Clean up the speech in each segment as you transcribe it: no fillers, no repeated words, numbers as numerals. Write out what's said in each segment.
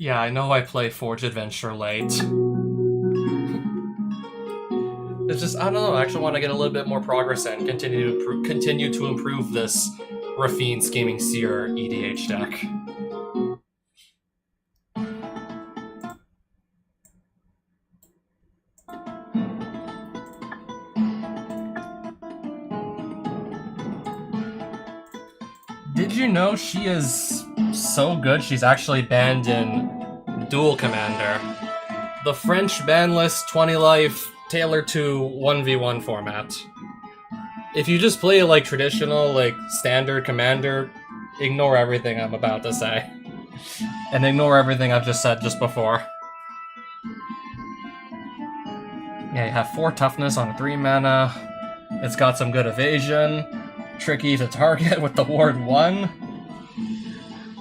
Yeah, I know I play Forge Adventure late. It's just, I don't know, I actually want to get a little bit more progress in, continue to improve this Rafine Scheming Seer EDH deck. Did you know she is so good she's actually banned in Duel Commander? The French ban list 20 life tailored to 1v1 format. If you just play like traditional, like standard Commander, ignore everything I'm about to say. And ignore everything I've just said just before. Yeah, you have 4 toughness on 3 mana. It's got some good evasion. Tricky to target with the ward 1.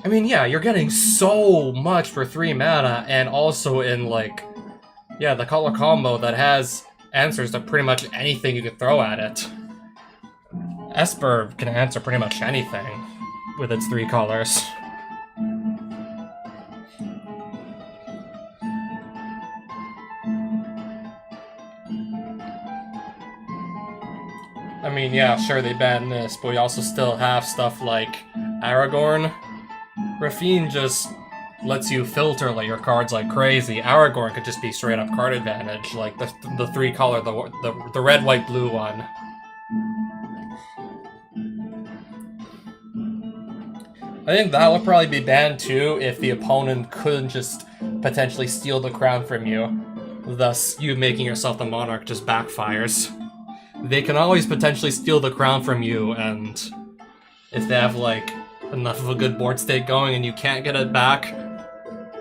I mean, yeah, you're getting so much for 3 mana, and also in, like, yeah, the color combo that has answers to pretty much anything you could throw at it. Esper can answer pretty much anything with its 3 colors. I mean, yeah, sure, they banned this, but we also still have stuff like Aragorn. Rafine just lets you filter like your cards like crazy. Aragorn could just be straight up card advantage, like the 3 color, the red, white, blue one. I think that would probably be banned too if the opponent couldn't just potentially steal the crown from you. Thus, you making yourself the monarch just backfires. They can always potentially steal the crown from you, and if they have, like, enough of a good board state going and you can't get it back,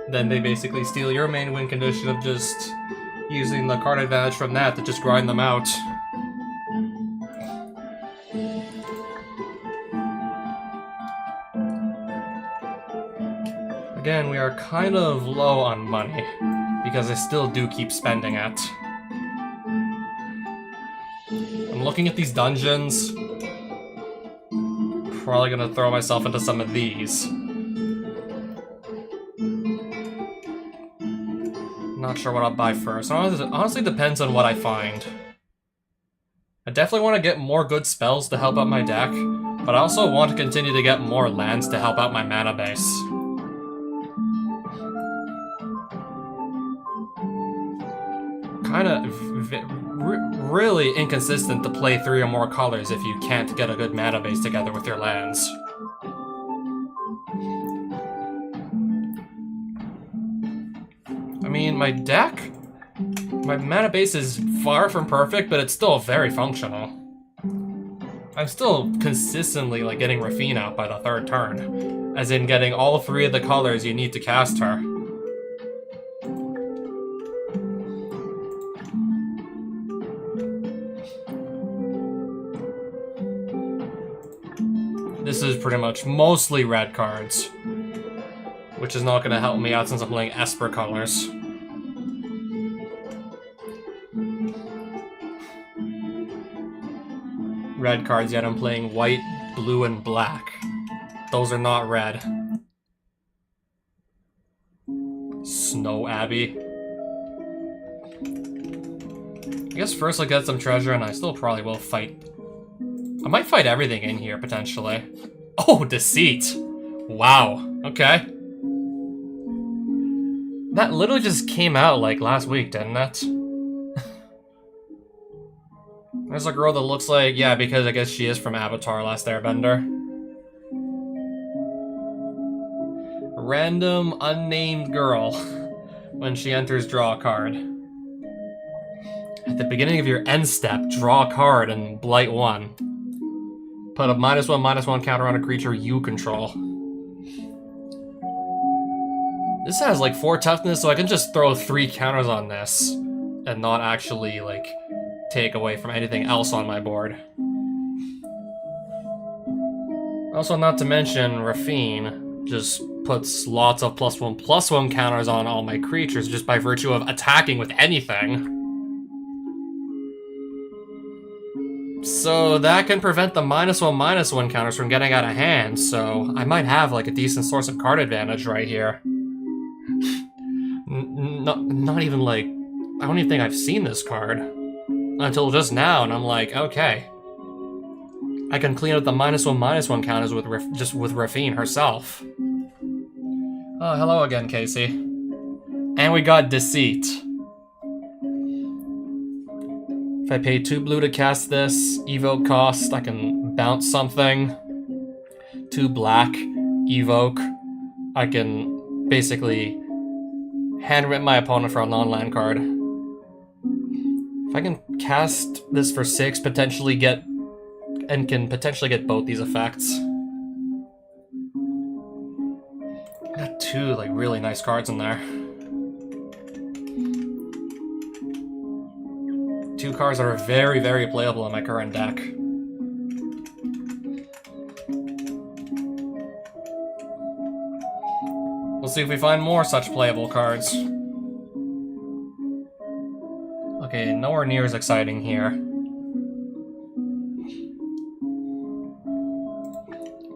then they basically steal your main win condition of just using the card advantage from that to just grind them out. Again, we are kind of low on money, because I still do keep spending it. I'm looking at these dungeons. Probably gonna throw myself into some of these. Not sure what I'll buy first. It honestly depends on what I find. I definitely want to get more good spells to help out my deck, but I also want to continue to get more lands to help out my mana base. Kinda really inconsistent to play 3 or more colors if you can't get a good mana base together with your lands. I mean, my mana base is far from perfect, but it's still very functional. I'm still consistently like getting Rafine out by the 3rd turn, as in getting all 3 of the colors you need to cast her. This is pretty much mostly red cards, which is not going to help me out since I'm playing Esper colors. Red cards, yet I'm playing white, blue, and black. Those are not red. Snow Abbey. I guess first I'll get some treasure, and I still probably will fight. I might fight everything in here, potentially. Oh, Deceit! Wow, okay. That literally just came out, like, last week, didn't it? There's a girl that looks like, yeah, because I guess she is from Avatar Last Airbender. Random, unnamed girl. When she enters, draw a card. At the beginning of your end step, draw a card and blight 1. Put a -1/-1 counter on a creature you control. This has like 4 toughness, so I can just throw 3 counters on this and not actually like take away from anything else on my board. Also, not to mention, Rafine just puts lots of +1/+1 counters on all my creatures just by virtue of attacking with anything. So that can prevent the -1/-1 counters from getting out of hand, so I might have like a decent source of card advantage right here. not even like, I don't even think I've seen this card until just now, and I'm like, okay. I can clean up the -1/-1 counters with just with Rafine herself. Oh, hello again, Casey. And we got Deceit. If I pay 2 blue to cast this, evoke cost, I can bounce something. 2 black, evoke. I can basically handwrite my opponent for a non-land card. If I can cast this for 6, potentially get both these effects. Got 2 like really nice cards in there. 2 cards that are very, very playable in my current deck. We'll see if we find more such playable cards. Okay, nowhere near as exciting here.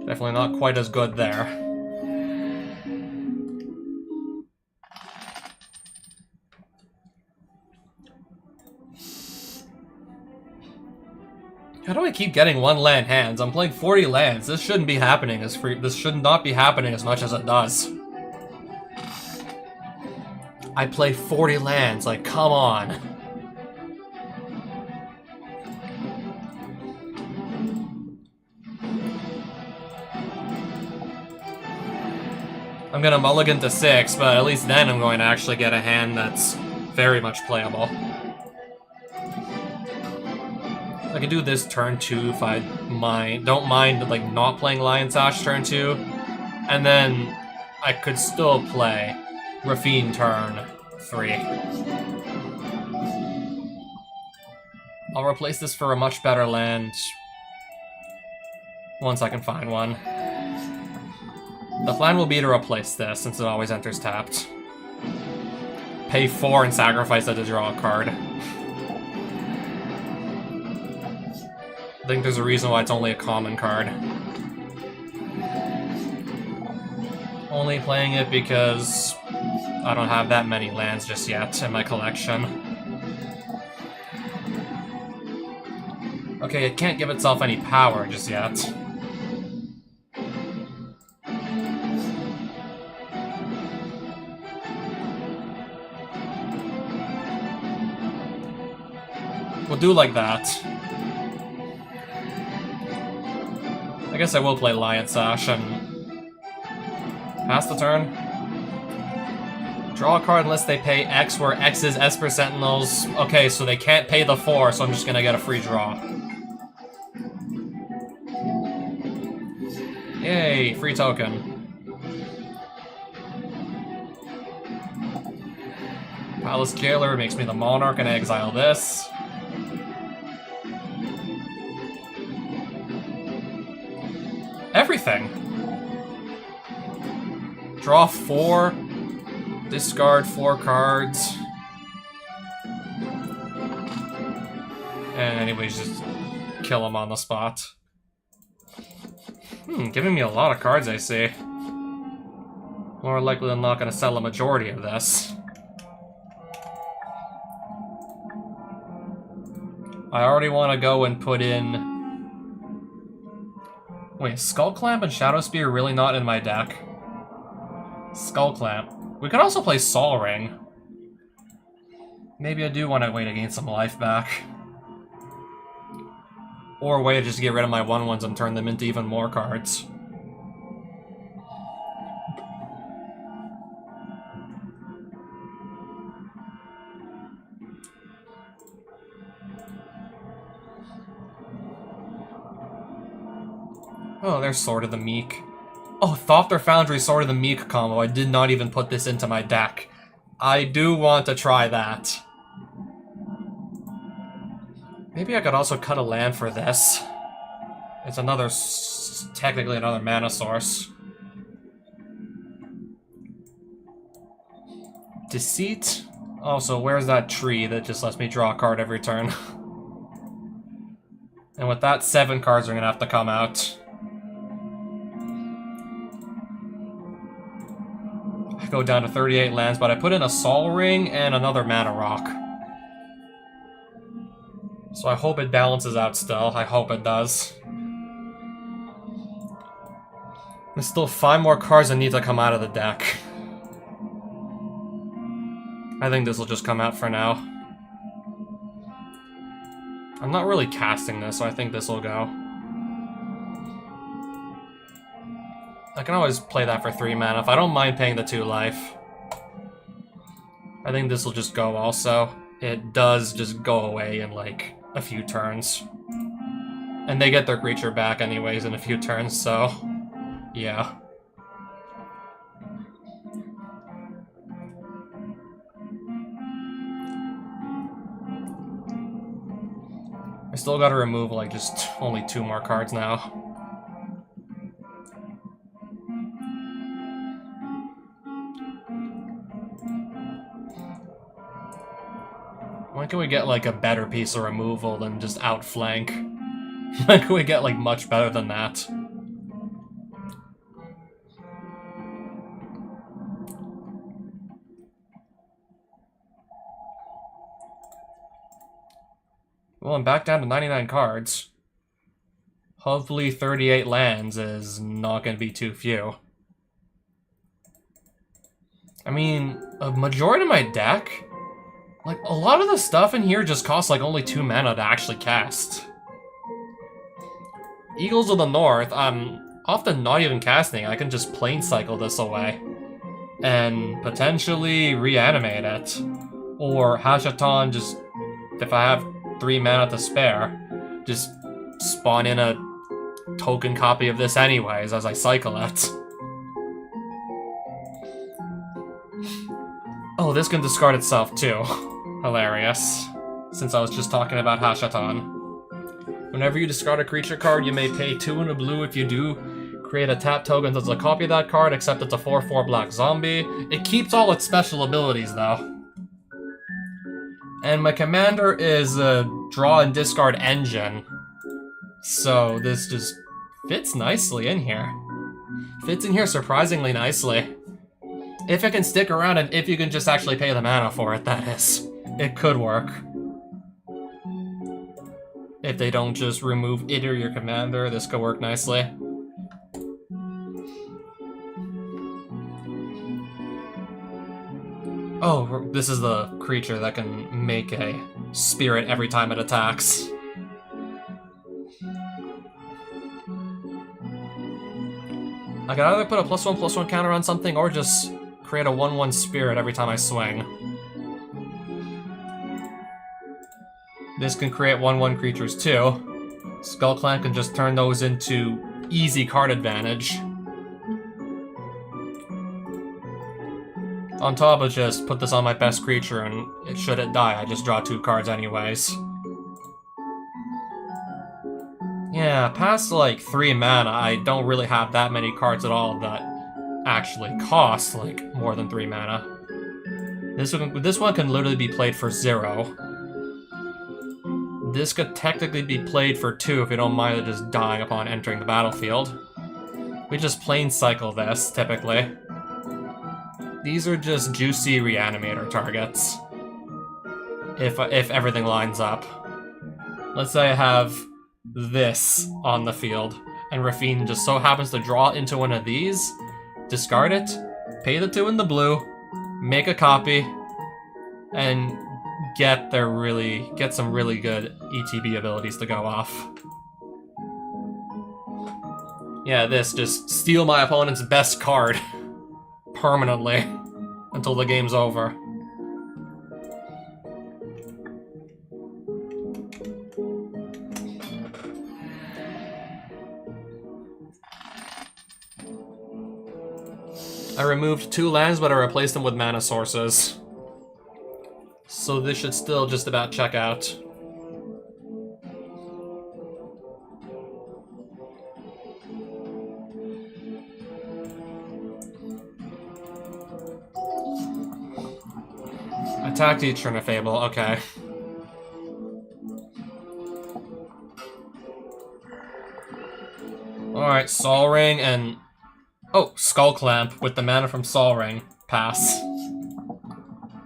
Definitely not quite as good there. How do I keep getting 1 land hands? I'm playing 40 lands. This shouldn't be happening as this should not be happening as much as it does. I play 40 lands, like, come on. I'm gonna mulligan to 6, but at least then I'm going to actually get a hand that's very much playable. I could do this turn 2 if I don't mind like not playing Lion Sash turn 2, and then I could still play Rafine turn 3. I'll replace this for a much better land once I can find one. The plan will be to replace this since it always enters tapped. Pay 4 and sacrifice it to draw a card. I think there's a reason why it's only a common card. Only playing it because I don't have that many lands just yet in my collection. Okay, it can't give itself any power just yet. We'll do like that. I guess I will play Lion Sash and pass the turn. Draw a card unless they pay X, where X is Esper Sentinels. Okay, so they can't pay the 4, so I'm just gonna get a free draw. Yay, free token. Palace Jailer makes me the Monarch and I exile this. Everything. Draw 4. Discard 4 cards. And anyways, just kill him on the spot. Giving me a lot of cards, I see. More likely than not gonna sell a majority of this. I already want to go and put in... Wait, Skull Clamp and Shadow Spear really not in my deck? Skull Clamp. We could also play Sol Ring. Maybe I do want to wait to gain some life back. Or wait to just get rid of my 1/1s and turn them into even more cards. Oh, there's Sword of the Meek. Oh, Thopter Foundry Sword of the Meek combo. I did not even put this into my deck. I do want to try that. Maybe I could also cut a land for this. It's another, technically another mana source. Deceit? Also, where's that tree that just lets me draw a card every turn? And with that, 7 cards are gonna have to come out. I go down to 38 lands, but I put in a Sol Ring and another Mana Rock. So I hope it balances out still. I hope it does. There's still 5 more cards that need to come out of the deck. I think this will just come out for now. I'm not really casting this, so I think this will go. I can always play that for 3 mana if I don't mind paying the 2 life. I think this will just go also. It does just go away in like a few turns. And they get their creature back anyways in a few turns, so yeah. I still gotta remove like just only 2 more cards now. When can we get like a better piece of removal than just outflank? When can we get like much better than that? Well, I'm back down to 99 cards. Hopefully 38 lands is not going to be too few. I mean, a majority of my deck, like, a lot of the stuff in here just costs like only 2 mana to actually cast. Eagles of the North, I'm often not even casting. I can just plain cycle this away. And potentially reanimate it. Or Hashaton, just, if I have 3 mana to spare, just spawn in a token copy of this anyways as I cycle it. Oh, this can discard itself too. Hilarious. Since I was just talking about Hashaton. Whenever you discard a creature card, you may pay 2 in a blue. If you do, create a tap token that's a copy of that card, except it's a 4/4 black zombie. It keeps all its special abilities though. And my commander is a draw and discard engine. So this just fits nicely in here. Fits in here surprisingly nicely. If it can stick around and if you can just actually pay the mana for it, that is. It could work. If they don't just remove it or your commander, this could work nicely. Oh, this is the creature that can make a spirit every time it attacks. I can either put a +1/+1 counter on something or just create a 1/1 spirit every time I swing. This can create 1/1 creatures too. Skullclamp can just turn those into easy card advantage. On top of just put this on my best creature and should it die, I just draw 2 cards anyways. Yeah, past like 3 mana, I don't really have that many cards at all that actually cost like more than 3 mana. This one can literally be played for 0. This could technically be played for 2 if you don't mind it just dying upon entering the battlefield. We just plain cycle this, typically. These are just juicy reanimator targets. If everything lines up. Let's say I have this on the field, and Rafine just so happens to draw into one of these, discard it, pay the 2 in the blue, make a copy, and get some really good ETB abilities to go off. Yeah, this just steal my opponent's best card permanently until the game's over. I removed 2 lands, but I replaced them with mana sources. So this should still just about check out. Attack each turn of Fable, okay. Alright, Sol Ring and... oh, Skullclamp with the mana from Sol Ring. Pass.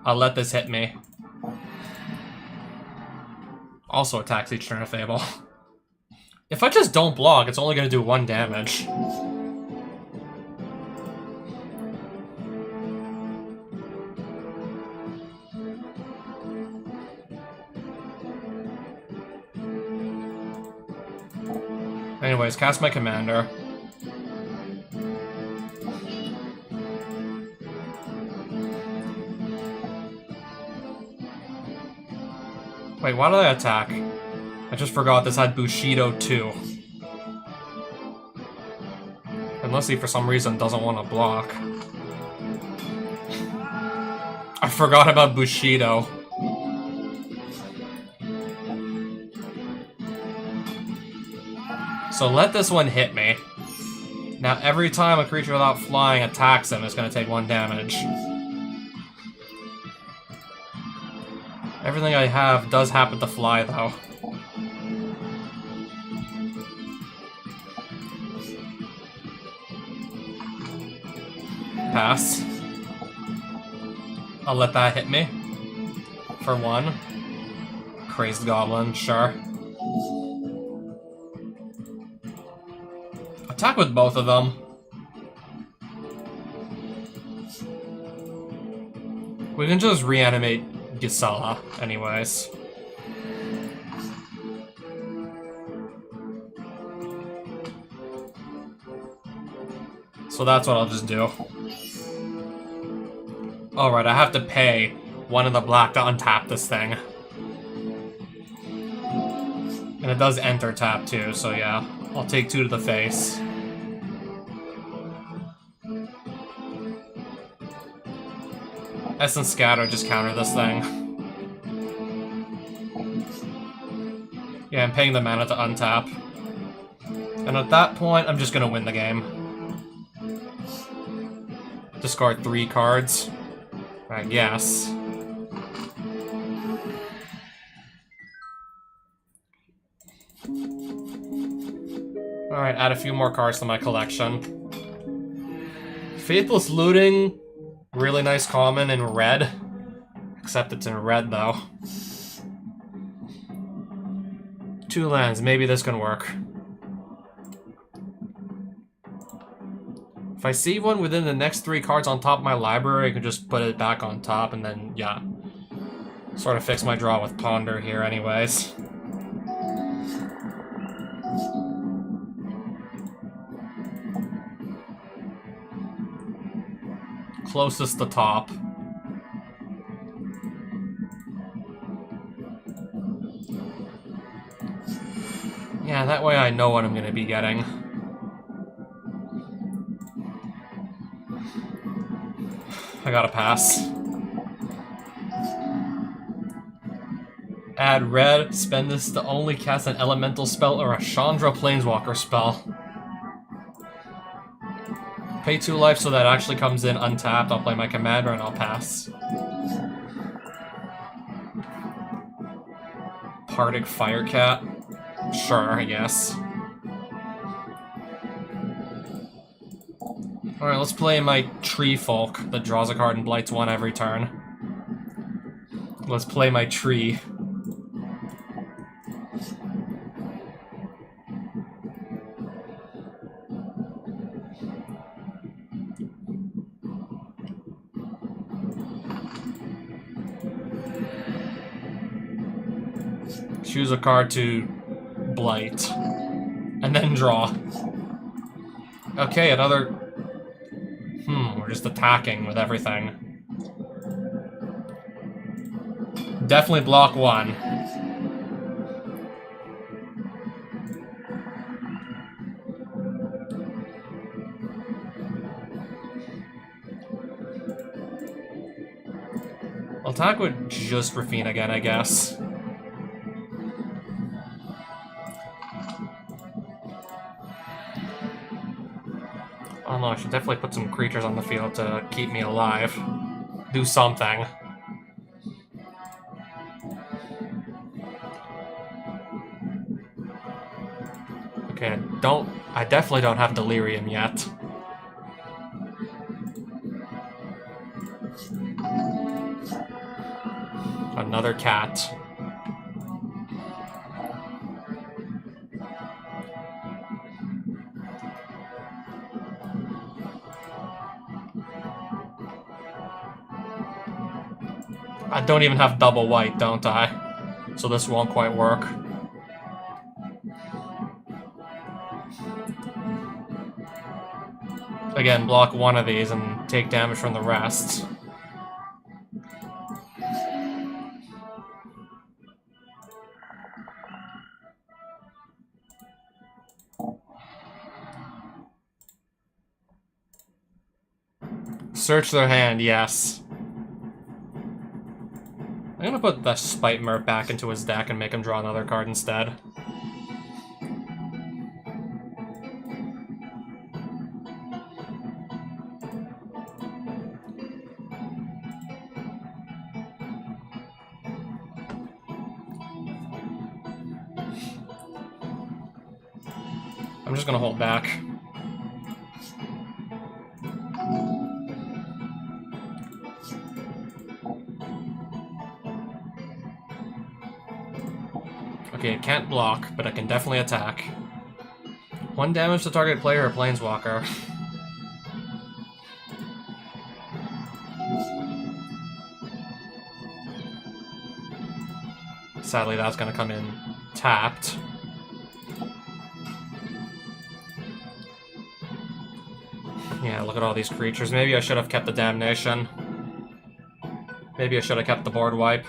I'll let this hit me. Also attacks each turn of Fable. If I just don't block, it's only gonna do 1 damage. Anyways, cast my commander. Wait, why did I attack? I just forgot this had Bushido too. Unless he for some reason doesn't want to block. I forgot about Bushido. So let this one hit me. Now every time a creature without flying attacks him, it's going to take 1 damage. Everything I have does happen to fly, though. Pass. I'll let that hit me. For 1. Crazed Goblin, sure. Attack with both of them. We can just reanimate Gisela, anyways. So that's what I'll just do. Alright, I have to pay 1 of the black to untap this thing. And it does enter tap too, so yeah. I'll take 2 to the face. Essence Scatter, just counter this thing. Yeah, I'm paying the mana to untap. And at that point, I'm just gonna win the game. Discard 3 cards. I guess. Alright, add a few more cards to my collection. Faithless Looting. Really nice common in red. Except it's in red, though. 2 lands. Maybe this can work. If I see one within the next 3 cards on top of my library, I can just put it back on top and then, yeah. Sort of fix my draw with Ponder here anyways. Closest to top. Yeah, that way I know what I'm gonna be getting. I gotta pass. Add red, spend this to only cast an elemental spell or a Chandra Planeswalker spell. Pay 2 life so that actually comes in untapped. I'll play my commander and I'll pass. Partic Firecat. Sure, I guess. Alright, let's play my Tree Folk that draws a card and blights 1 every turn. Let's play my tree. Choose a card to blight. And then draw. Okay, another... we're just attacking with everything. Definitely block 1. I'll attack with just Rafine again, I guess. I don't know, I should definitely put some creatures on the field to keep me alive. Do something. Okay, I definitely don't have Delirium yet. another cat. I don't even have double white, don't I? So this won't quite work. Again, block one of these and take damage from the rest. Search their hand, yes. I'm gonna put the Spite Mert back into his deck and make him draw another card instead. I'm just gonna hold back. Okay, it can't block, but it can definitely attack. 1 damage to target player or planeswalker. Sadly, that's gonna come in tapped. Yeah, look at all these creatures. Maybe I should have kept the Damnation. Maybe I should have kept the board wipe.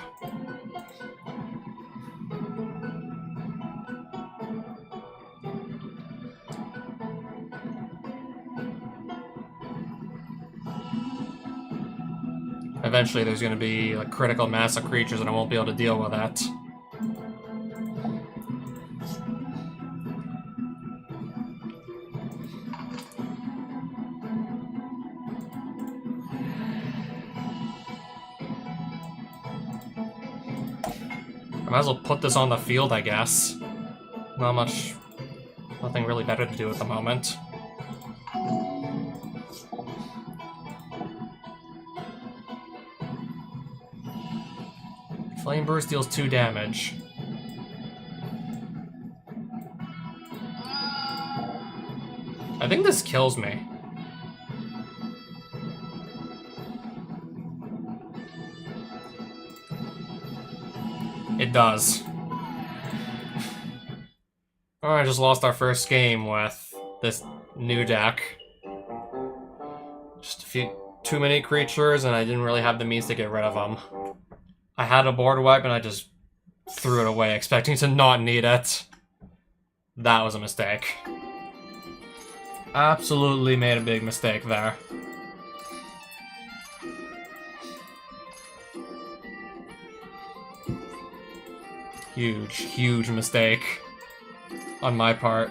Eventually there's going to be a critical mass of creatures and I won't be able to deal with that. I might as well put this on the field, I guess. Nothing really better to do at the moment. Flame Burst deals 2 damage. I think this kills me. It does. Oh, I just lost our first game with this new deck. Just too many creatures, and I didn't really have the means to get rid of them. I had a board wipe, and I just threw it away, expecting to not need it. That was a mistake. Absolutely made a big mistake there. Huge, huge mistake on my part.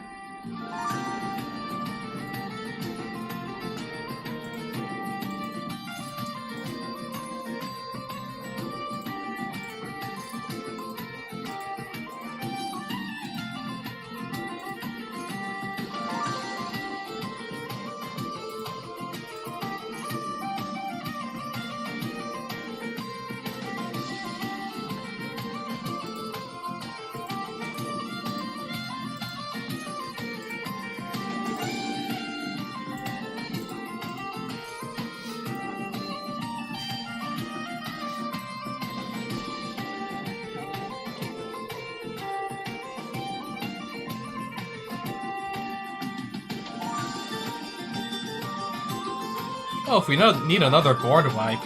Oh, if we need another board wipe,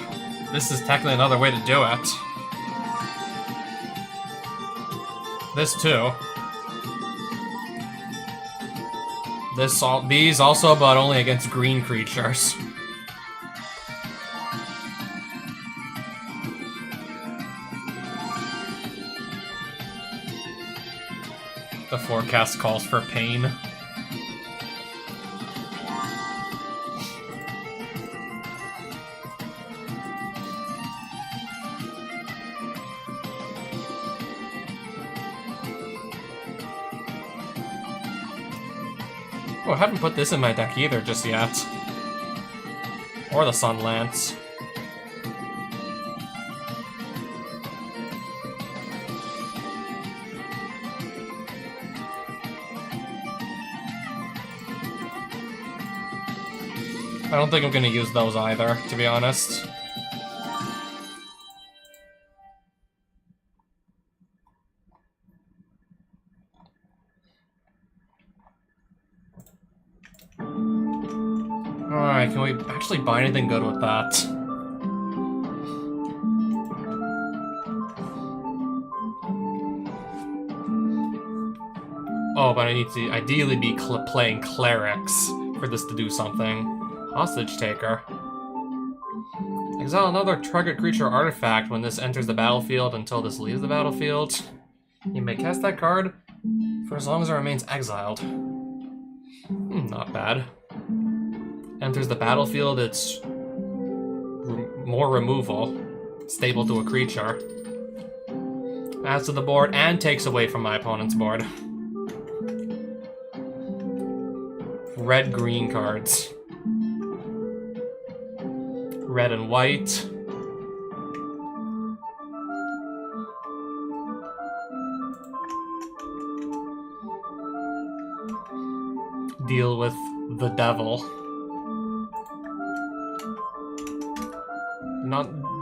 this is technically another way to do it. This too. These also, but only against green creatures. The forecast calls for pain. Oh, I haven't put this in my deck either just yet. Or the Sun Lance. don't think I'm gonna use those either, to be honest. Alright, can we actually buy anything good with that? Oh, but I need to ideally be playing clerics for this to do something. Hostage taker. Exile another target creature artifact when this enters the battlefield until this leaves the battlefield. You may cast that card for as long as it remains exiled. Not bad. Enters the battlefield, it's more removal. Stable to a creature. Adds to the board and takes away from my opponent's board. Red-green cards. Red and white. Deal with the devil.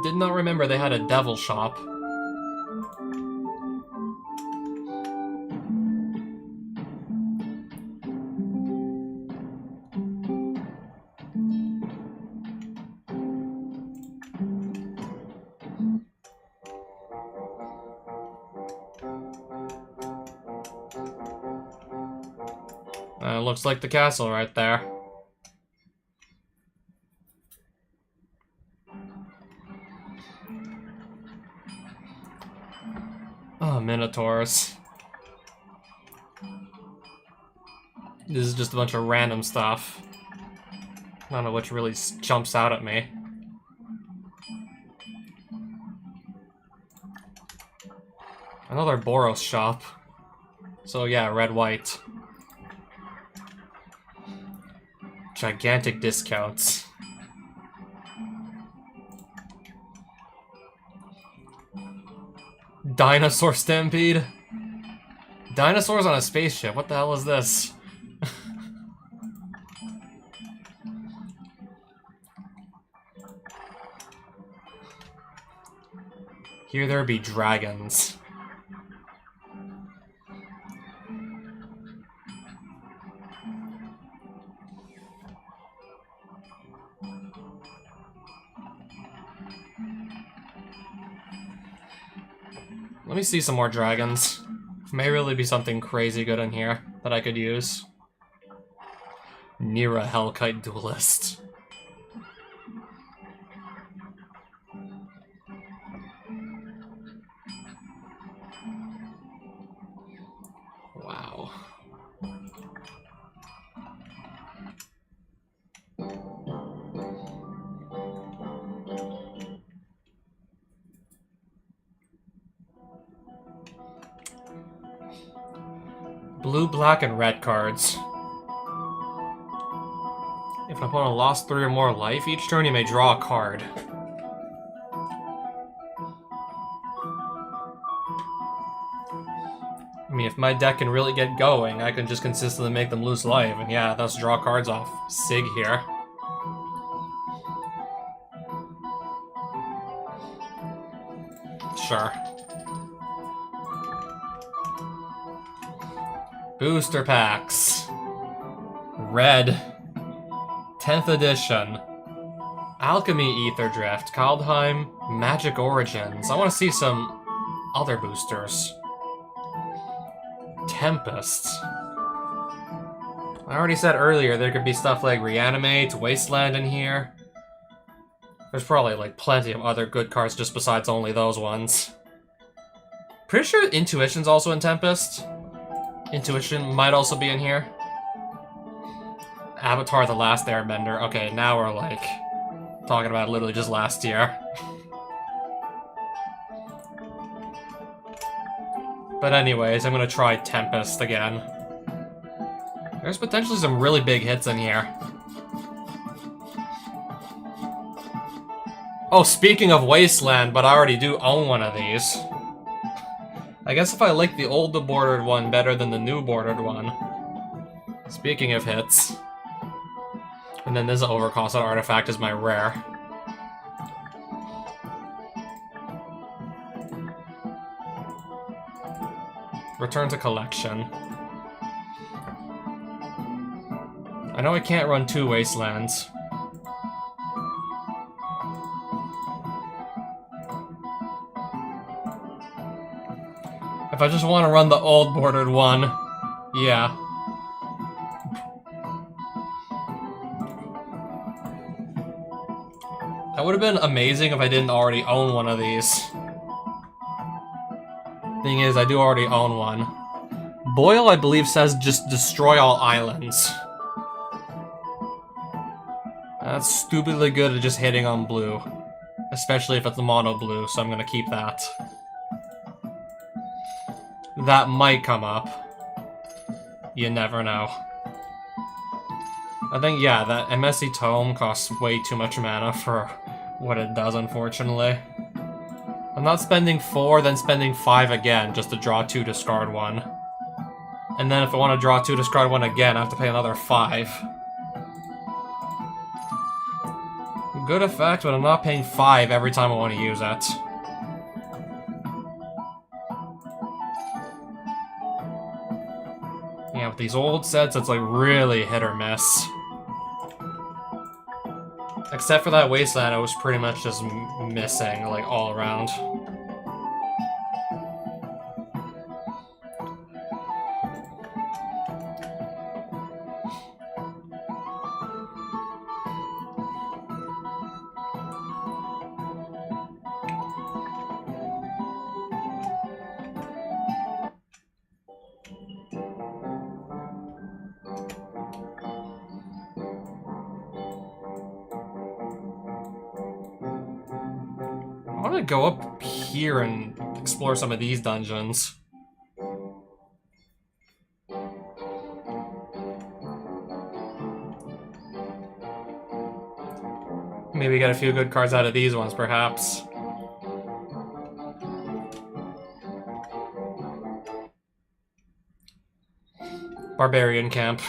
Did not remember they had a devil shop. Looks like the castle right there. Oh, Minotaurs. This is just a bunch of random stuff. None of which really jumps out at me. Another Boros shop. So yeah, red-white. Gigantic discounts. Dinosaur Stampede? Dinosaurs on a spaceship, what the hell is this? Here there be dragons. Let me see some more dragons. May really be something crazy good in here that I could use. Nira Hellkite Duelist. Wow. Blue, black, and red cards. If an opponent lost 3 or more life each turn, you may draw a card. I mean, if my deck can really get going, I can just consistently make them lose life, and yeah, thus draw cards off Sig here. Sure. Booster packs. Red. 10th edition. Alchemy Ether Drift. Kaldheim. Magic Origins. I want to see some other boosters. Tempest. I already said earlier there could be stuff like Reanimate, Wasteland in here. There's probably like plenty of other good cards just besides only those ones. Pretty sure Intuition's also in Tempest. Intuition might also be in here. Avatar The Last Airbender. Okay, now we're like talking about literally just last year. But anyways, I'm gonna try Tempest again. There's potentially some really big hits in here. Oh, speaking of Wasteland, but I already do own one of these. I guess if I like the old bordered one better than the new bordered one. Speaking of hits. And then this overcosted artifact is my rare. Return to collection. I know I can't run 2 wastelands. If I just want to run the old bordered one, yeah. That would have been amazing if I didn't already own one of these. Thing is, I do already own one. Boyle, I believe, says just destroy all islands. That's stupidly good at just hitting on blue. Especially if it's a mono blue, so I'm gonna keep that. That might come up. You never know. I think, yeah, that MSC Tome costs way too much mana for what it does, unfortunately. I'm not spending 4, then spending 5 again just to draw 2, discard 1. And then if I want to draw 2, discard 1 again, I have to pay another 5. Good effect, but I'm not paying 5 every time I want to use it. Yeah, with these old sets, it's like really hit or miss. Except for that wasteland, it was pretty much just missing, like, all around. I want to go up here and explore some of these dungeons. Maybe get a few good cards out of these ones, perhaps. Barbarian camp.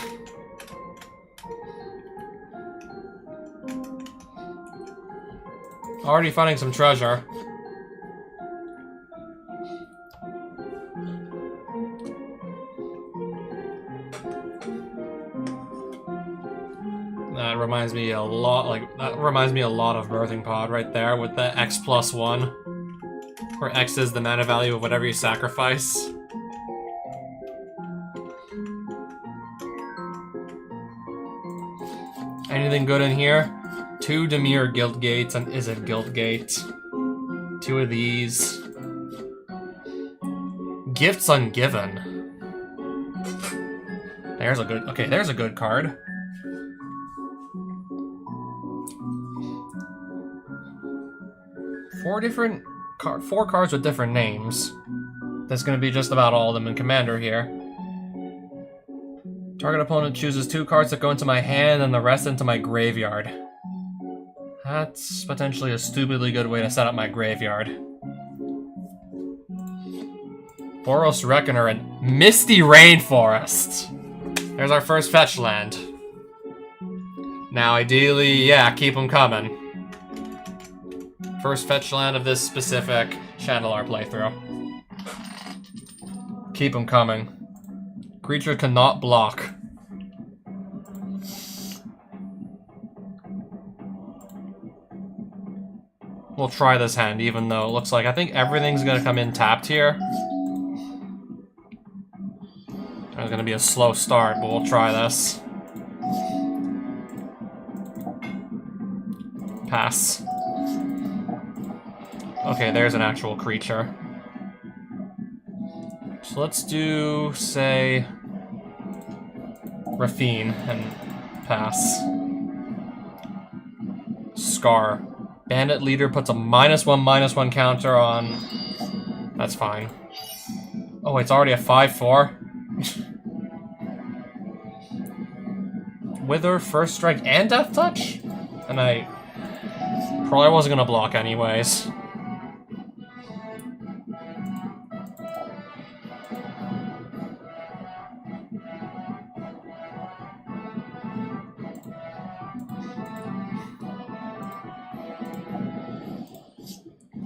Already finding some treasure. That reminds me a lot, of Birthing Pod right there with the X+1. Where X is the mana value of whatever you sacrifice. Anything good in here? 2 Dimir Guild Gates and Izzet Guild Gate. 2 of these. Gifts Ungiven. There's a good, okay, there's a good card. Four cards with different names. That's gonna be just about all of them in Commander here. Target opponent chooses 2 cards that go into my hand and the rest into my graveyard. That's potentially a stupidly good way to set up my graveyard. Boros Reckoner and Misty Rainforest. There's our first fetch land. Now, ideally, yeah, keep them coming. First fetch land of this specific Channelar playthrough. Keep them coming. Creature cannot block. We'll try this hand, even though it looks like I think everything's gonna come in tapped here. It's gonna be a slow start, but we'll try this. Pass. Okay, there's an actual creature. So let's do, say, Rafine and pass. Scar. Bandit leader puts a -1/-1 counter on. That's fine. Oh, it's already a 5/4. Wither, first strike, and death touch? And I probably wasn't gonna block anyways.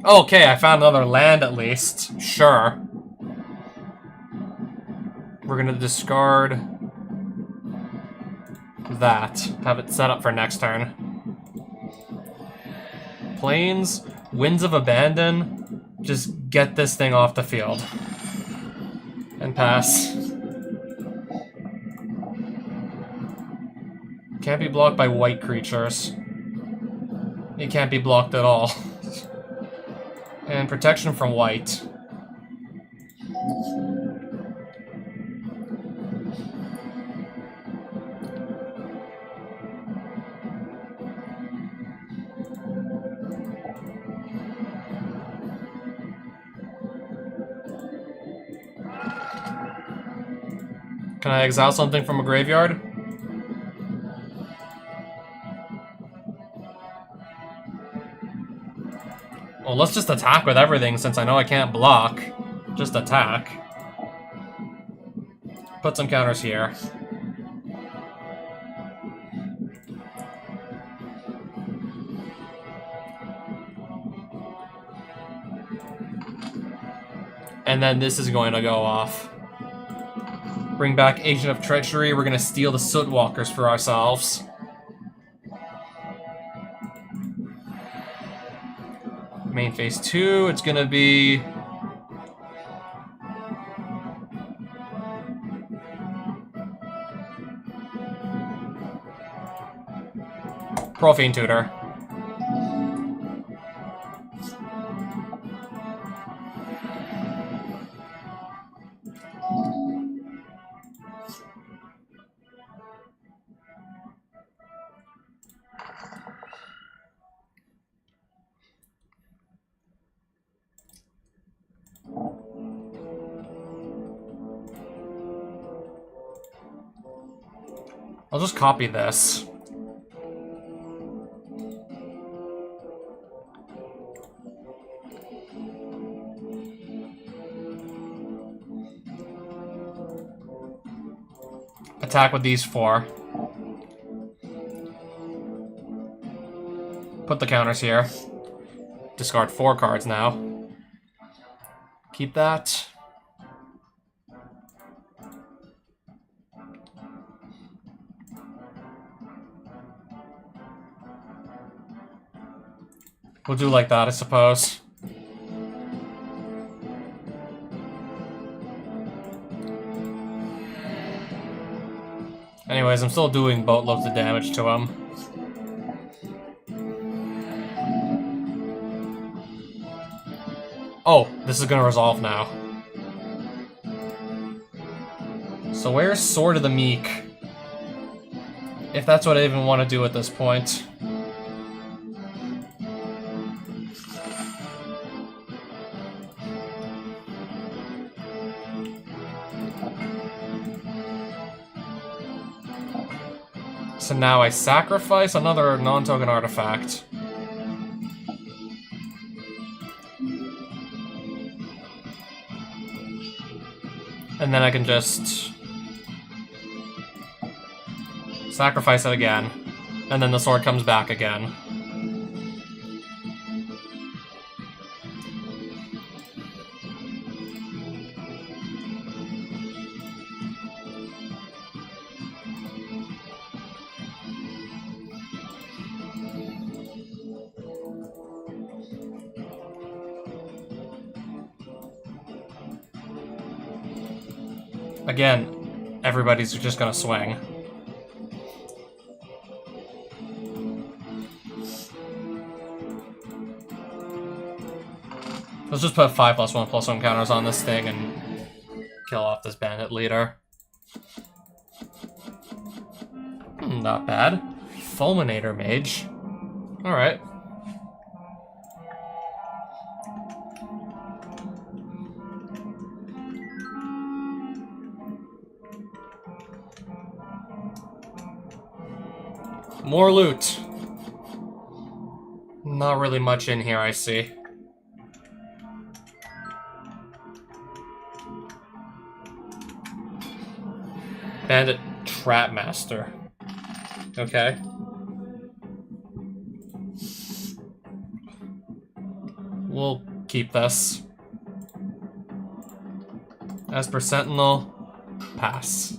Okay, I found another land at least. Sure. We're gonna discard that. Have it set up for next turn. Plains, Winds of Abandon. Just get this thing off the field. And pass. Can't be blocked by white creatures. It can't be blocked at all. And protection from white. Can I exile something from a graveyard? Well, let's just attack with everything since I know I can't block. Just attack. Put some counters here. And then this is going to go off. Bring back Agent of Treachery. We're going to steal the Sootwalkers for ourselves. Main phase 2, it's going to be... Profane Tutor. I'll just copy this. Attack with these 4. Put the counters here. Discard 4 cards now. Keep that. We'll do like that, I suppose. Anyways, I'm still doing boatloads of damage to him. Oh, this is gonna resolve now. So where's Sword of the Meek? If that's what I even want to do at this point. So now I sacrifice another non-token artifact. And then I can just sacrifice it again. And then the sword comes back again. Again, everybody's just gonna swing. Let's just put 5+1/+1 counters on this thing and kill off this bandit leader. Not bad. Fulminator Mage. Alright. More loot. Not really much in here, I see. Bandit Trapmaster. Okay. we'll keep this. Esper Sentinel, pass.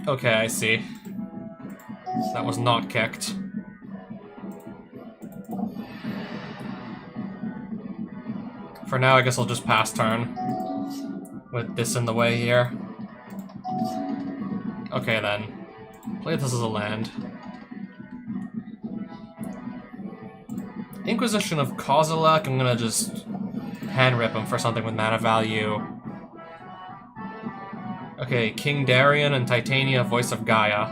Okay, I see. That was not kicked. For now, I guess I'll just pass turn. With this in the way here. Okay then. Play this as a land. Inquisition of Kozilek, I'm gonna just hand rip him for something with mana value. Okay, King Darien and Titania, Voice of Gaia.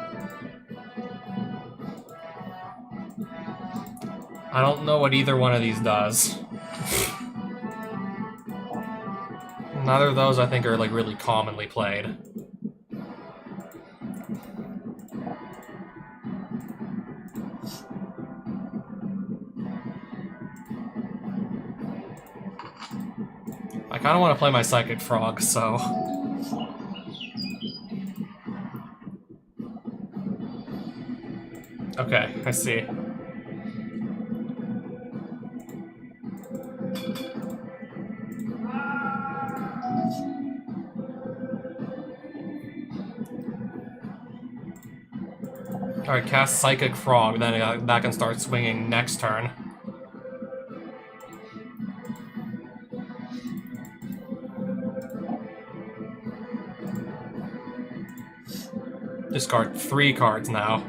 I don't know what either one of these does. Neither of those I think are like really commonly played. I kind of want to play my Psychic Frog, so... Okay, I see. Alright, cast Psychic Frog, then that can start swinging next turn. Discard 3 cards now.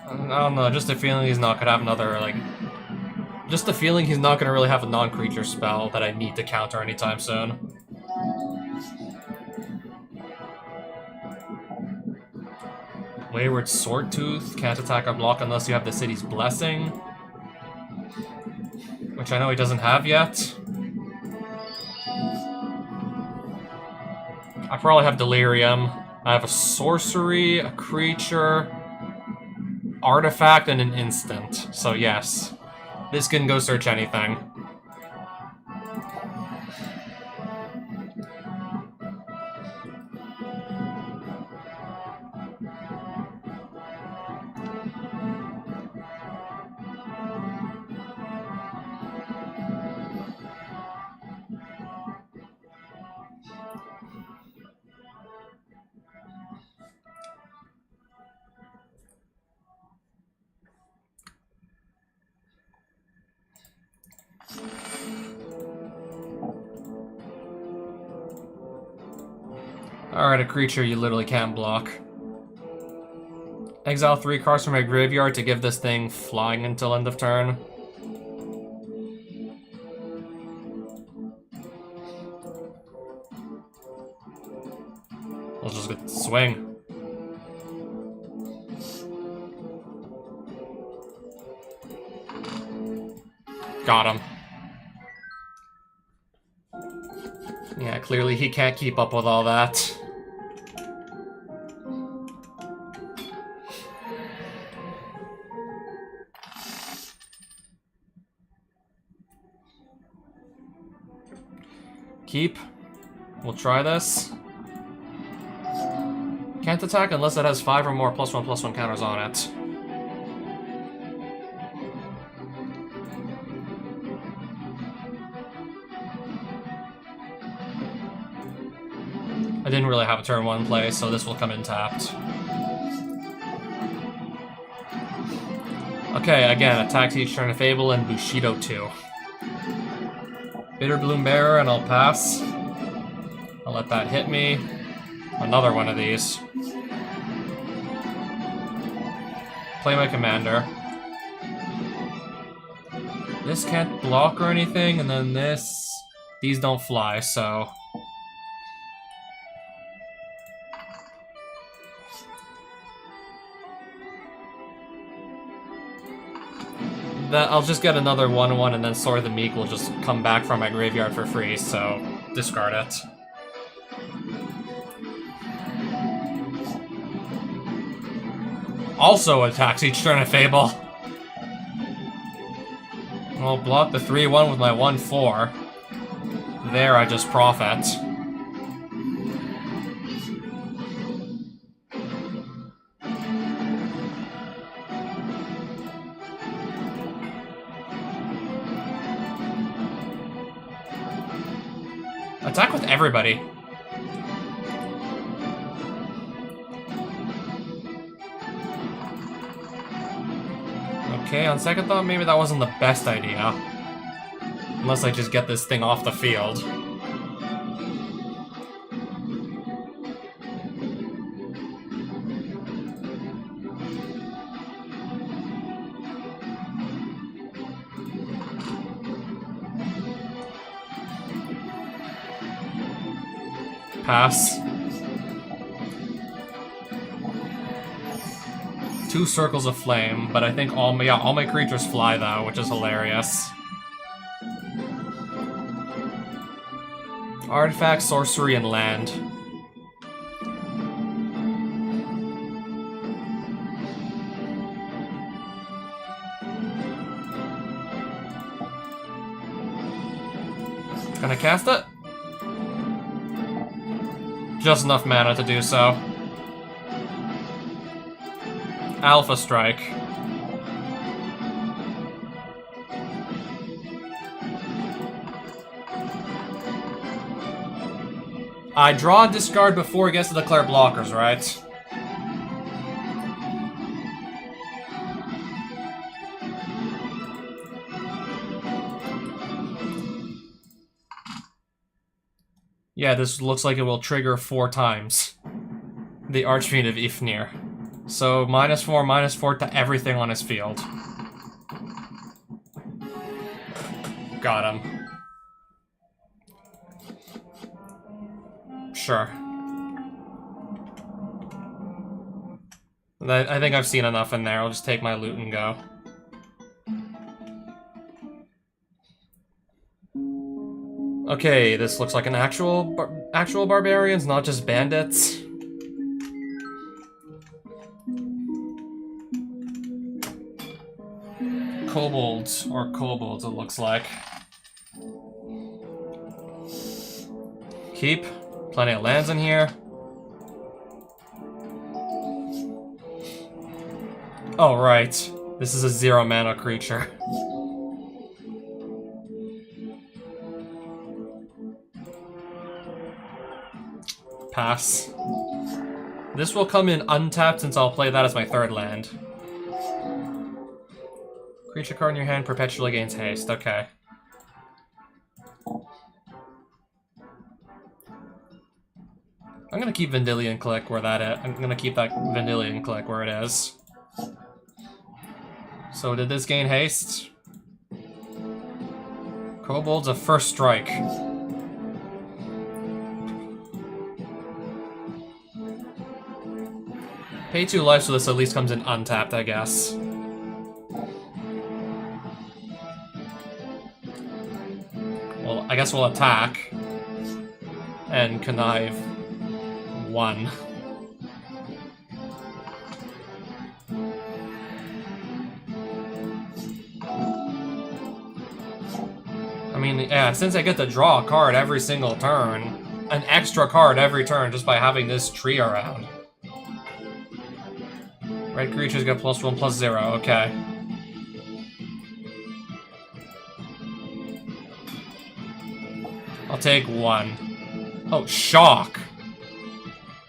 I don't know, just a feeling he's not gonna have another, like... Just a feeling he's not gonna really have a non-creature spell that I need to counter anytime soon. Wayward Swordtooth, can't attack or block unless you have the city's blessing. Which I know he doesn't have yet. I probably have Delirium. I have a sorcery, a creature, artifact, and an instant. So yes, this can go search anything. Alright, a creature you literally can't block. Exile 3 cards from my graveyard to give this thing flying until end of turn. I'll just get swing. Got him. Yeah, clearly he can't keep up with all that. Keep. We'll try this. Can't attack unless it has 5 or more +1/+1 counters on it. I didn't really have a turn 1 play, so this will come in tapped. Okay, again, attacks each turn of Fable and Bushido 2. Bitterbloom Bearer, and I'll pass. I'll let that hit me. Another one of these. Play my commander. This can't block or anything, and then this... These don't fly, so... That I'll just get another 1/1 and then Sword of the Meek will just come back from my graveyard for free, so discard it. Also attacks each turn of Fable. I'll block the 3-1 with my 1-4. There, I just profit. Attack with everybody. Okay, on second thought, maybe that wasn't the best idea. Unless I just get this thing off the field. Pass. 2 circles of flame, but I think all my creatures fly though, which is hilarious. Artifact, sorcery, and land. Can I cast it? Just enough mana to do so. Alpha Strike. I draw and discard before it gets to declare blockers, right? Yeah, this looks like it will trigger 4 times. The Archfiend of Ifnir. So, -4/-4 to everything on his field. Got him. Sure. I think I've seen enough in there. I'll just take my loot and go. Okay, this looks like an actual barbarians, not just bandits. Kobolds, or kobolds it looks like. Keep. Plenty of lands in here. Oh, right. This is a 0 mana creature. Pass. This will come in untapped since I'll play that as my 3rd land. Creature card in your hand perpetually gains haste. Okay. I'm gonna keep Vendilion Click where that is. I'm gonna keep that Vendilion Click where it is. So did this gain haste? Kobold's a first strike. Pay 2 life so this at least comes in untapped, I guess. Well, I guess we'll attack. And connive 1. I mean, yeah, since I get to draw a card every single turn, an extra card every turn just by having this tree around. Red creatures get +1/+0, okay. I'll take 1. Oh, shock!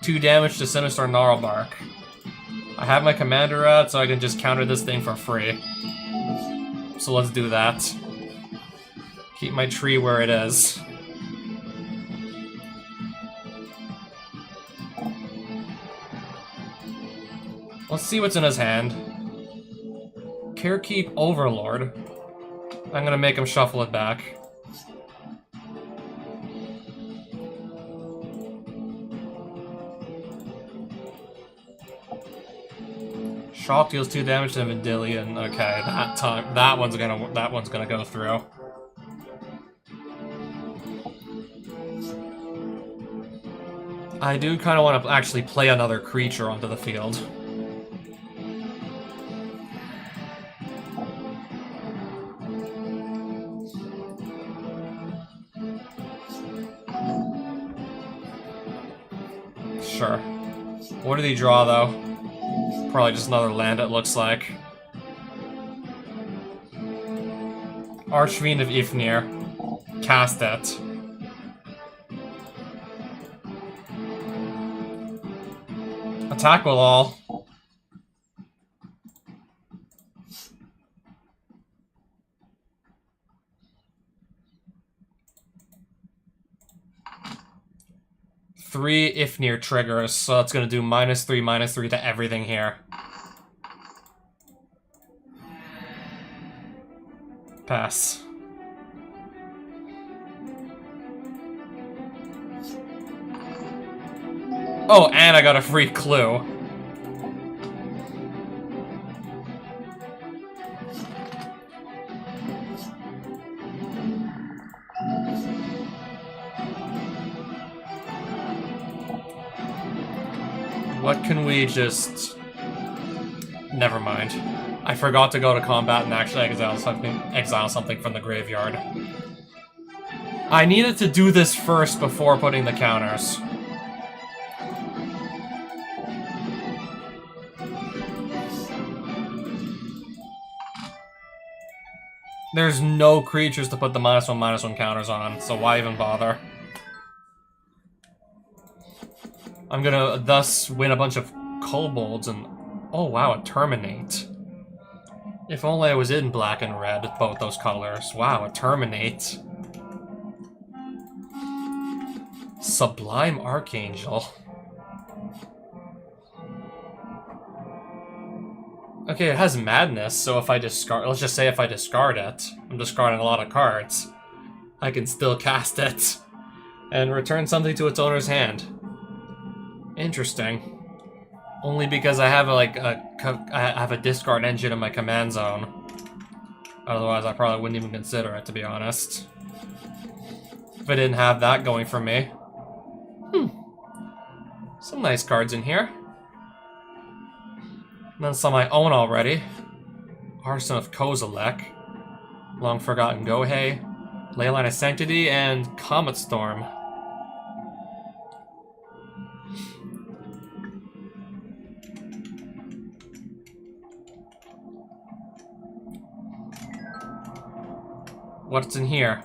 2 damage to Sinister Gnarlbark. I have my commander out, so I can just counter this thing for free. So let's do that. Keep my tree where it is. Let's see what's in his hand. Carekeep Overlord. I'm gonna make him shuffle it back. Shock deals 2 damage to Vendilion. Okay, that one's gonna go through. I do kind of want to actually play another creature onto the field. Sure. What did he draw, though? Probably just another land, it looks like. Archfiend of Ifnir. Cast it. Attack with all. Three Ifnir triggers, so it's gonna do -3/-3 to everything here. Pass. Oh, and I got a free clue. What can we just... Never mind. I forgot to go to combat and actually exile something from the graveyard. I needed to do this first before putting the counters. There's no creatures to put the -1/-1 counters on, so why even bother? I'm gonna thus win a bunch of kobolds and... Oh wow, a Terminate. If only I was in black and red, both those colors. Wow, a Terminate. Sublime Archangel. Okay, it has Madness, so if I discard... Let's just say if I discard it, I'm discarding a lot of cards, I can still cast it and return something to its owner's hand. Interesting. Only because I have I have a discard engine in my command zone. Otherwise, I probably wouldn't even consider it, to be honest. If I didn't have that going for me. Some nice cards in here. And then some I own already. Arson of Kozilek. Long Forgotten Gohei. Leyline of Sanctity, and Comet Storm. What's in here?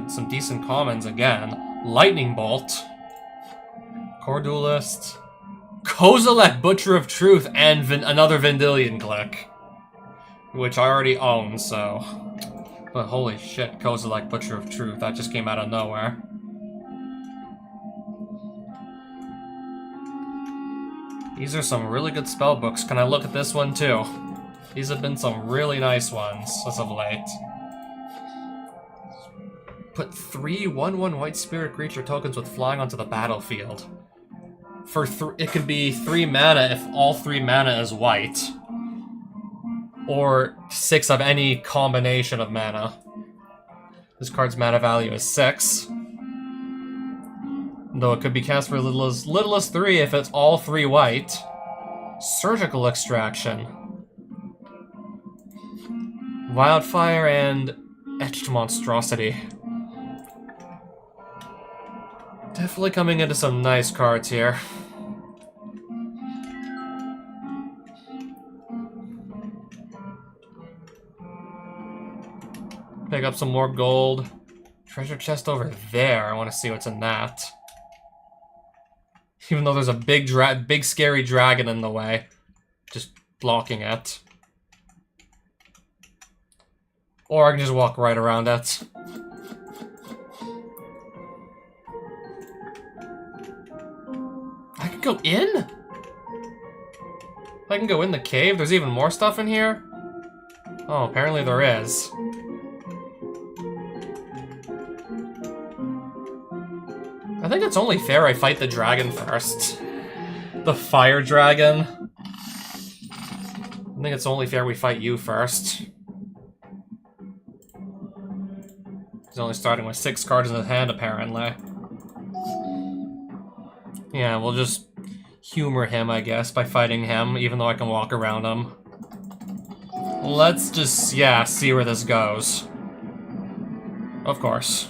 Some decent commons again. Lightning Bolt. Core Duelist. Kozilek, Butcher of Truth, and another Vendilion Click. Which I already own, so... But holy shit, Kozilek, Butcher of Truth, that just came out of nowhere. These are some really good spell books. Can I look at this one too? These have been some really nice ones as of late. Put 3 1/1 white spirit creature tokens with flying onto the battlefield. For it could be 3 mana if all 3 mana is white. Or 6 of any combination of mana. This card's mana value is 6. Though it could be cast for as little as 3 if it's all 3 white. Surgical Extraction. Wildfire and Etched Monstrosity. Definitely coming into some nice cards here. Pick up some more gold. Treasure chest over there. I want to see what's in that. Even though there's a big scary dragon in the way. Just blocking it. Or I can just walk right around it. I can go in? I can go in the cave? There's even more stuff in here? Oh, apparently there is. I think it's only fair I fight the dragon first. The fire dragon. I think it's only fair we fight you first. He's only starting with 6 cards in his hand, apparently. Yeah, we'll just humor him, I guess, by fighting him, even though I can walk around him. Let's just, yeah, see where this goes. Of course.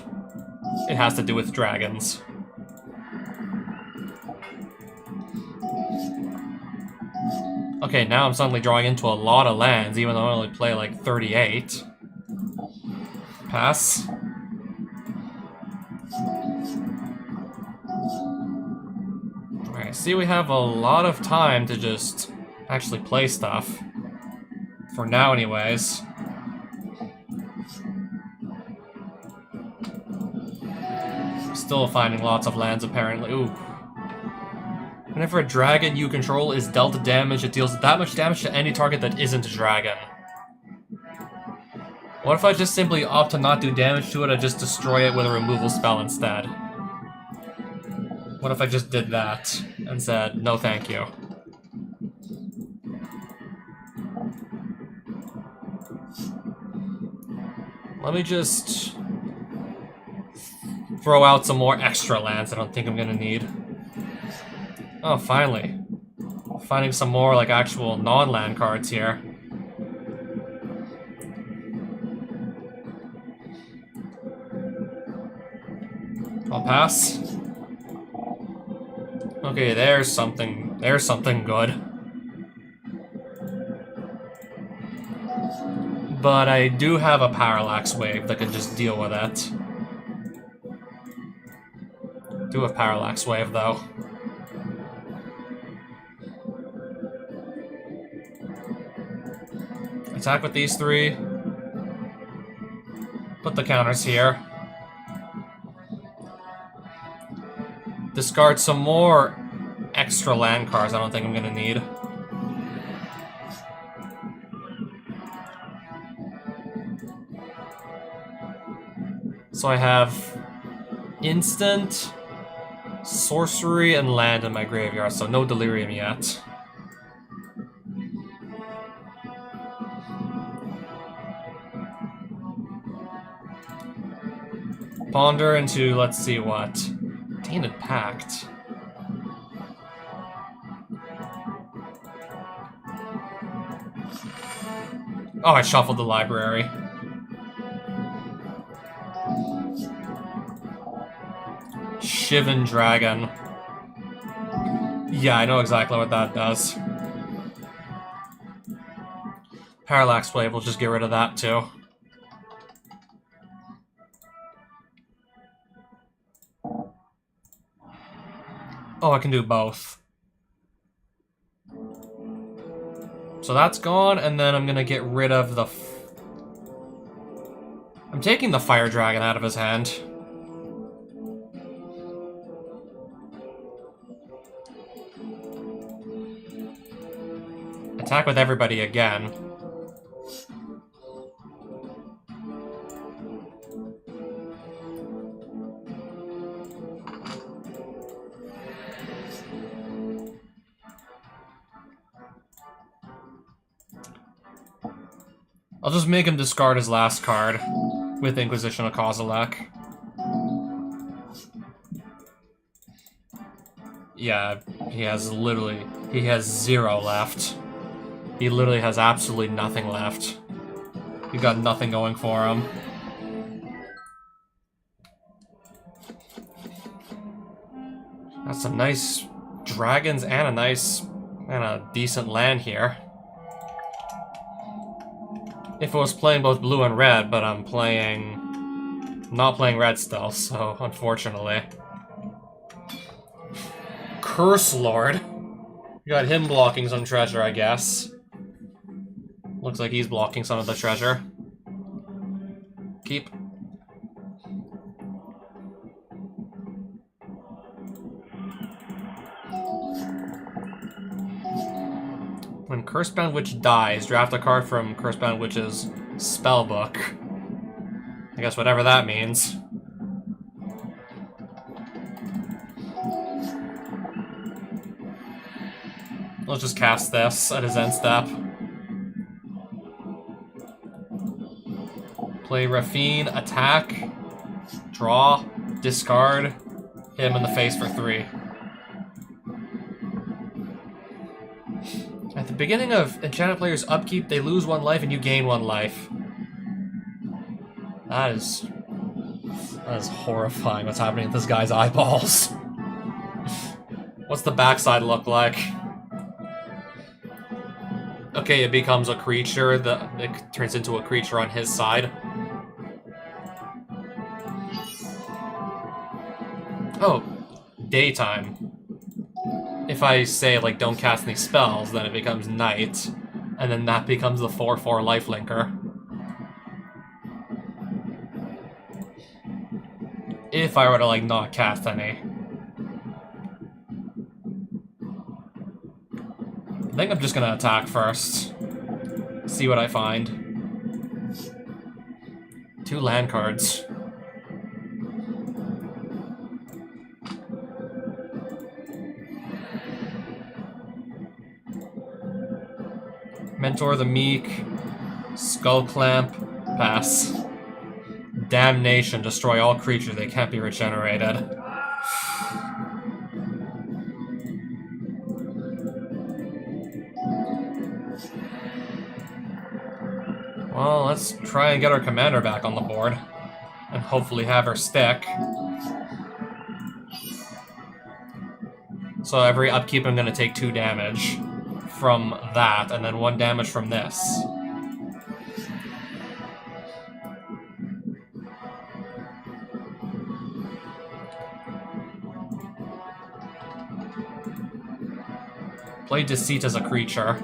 It has to do with dragons. Okay, now I'm suddenly drawing into a lot of lands, even though I only play like 38. Pass. Alright, see, we have a lot of time to just actually play stuff. For now, anyways. Still finding lots of lands, apparently. Ooh. Whenever a dragon you control is dealt damage, it deals that much damage to any target that isn't a dragon. What if I just simply opt to not do damage to it and just destroy it with a removal spell instead? What if I just did that and said, no thank you? Let me just throw out some more extra lands I don't think I'm gonna need. Oh, finally. Finding some more, like, actual non-land cards here. I'll pass. Okay, there's something good. But I do have a Parallax Wave that can just deal with it. Do a Parallax Wave, though. Attack with these three. Put the counters here. Discard some more extra land cards I don't think I'm gonna need. So I have instant, sorcery, and land in my graveyard, so no Delirium yet. Ponder into, let's see what. Tainted Pact. Oh, I shuffled the library. Shivan Dragon. Yeah, I know exactly what that does. Parallax Wave will just get rid of that too. Oh, I can do both. So that's gone, and then I'm gonna get rid of the... I'm taking the Fire Dragon out of his hand. Attack with everybody again. I'll just make him discard his last card with Inquisition of Kozilek. Yeah, he has 0 left. He literally has absolutely nothing left. He got nothing going for him. That's some nice dragons and a decent land here. If I was playing both blue and red, but I'm not playing red still, so unfortunately. Curse Lord. You got him blocking some treasure, I guess. Looks like he's blocking some of the treasure. Keep. When Cursebound Witch dies, draft a card from Cursebound Witch's spellbook. I guess whatever that means. Let's just cast this at his end step. Play Raffine, attack, draw, discard, hit him in the face for 3. At the beginning of Enchanted Player's upkeep, they lose 1 life and you gain 1 life. That is horrifying what's happening with this guy's eyeballs. What's the backside look like? Okay, it becomes a creature. It turns into a creature on his side. Oh, daytime. If I say, like, don't cast any spells, then it becomes night. And then that becomes the 4/4 lifelinker. If I were to, like, not cast any. I think I'm just gonna attack first. See what I find. 2 land cards. Mentor the Meek. Skull Clamp. Pass. Damnation. Destroy all creatures. They can't be regenerated. Well, let's try and get our commander back on the board. And hopefully have her stick. So every upkeep I'm going to take 2 damage from that, and then 1 damage from this. Play Deceit as a creature.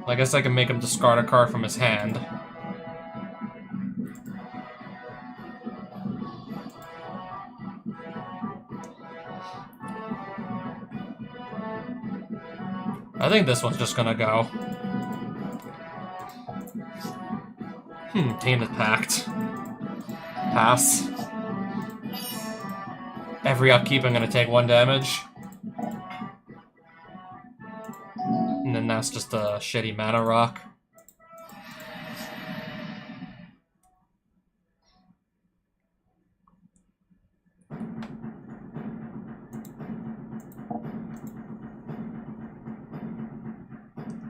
I guess I can make him discard a card from his hand. I think this one's just gonna go. Tainted Pact. Pass. Every upkeep I'm gonna take 1 damage. And then that's just a shitty mana rock.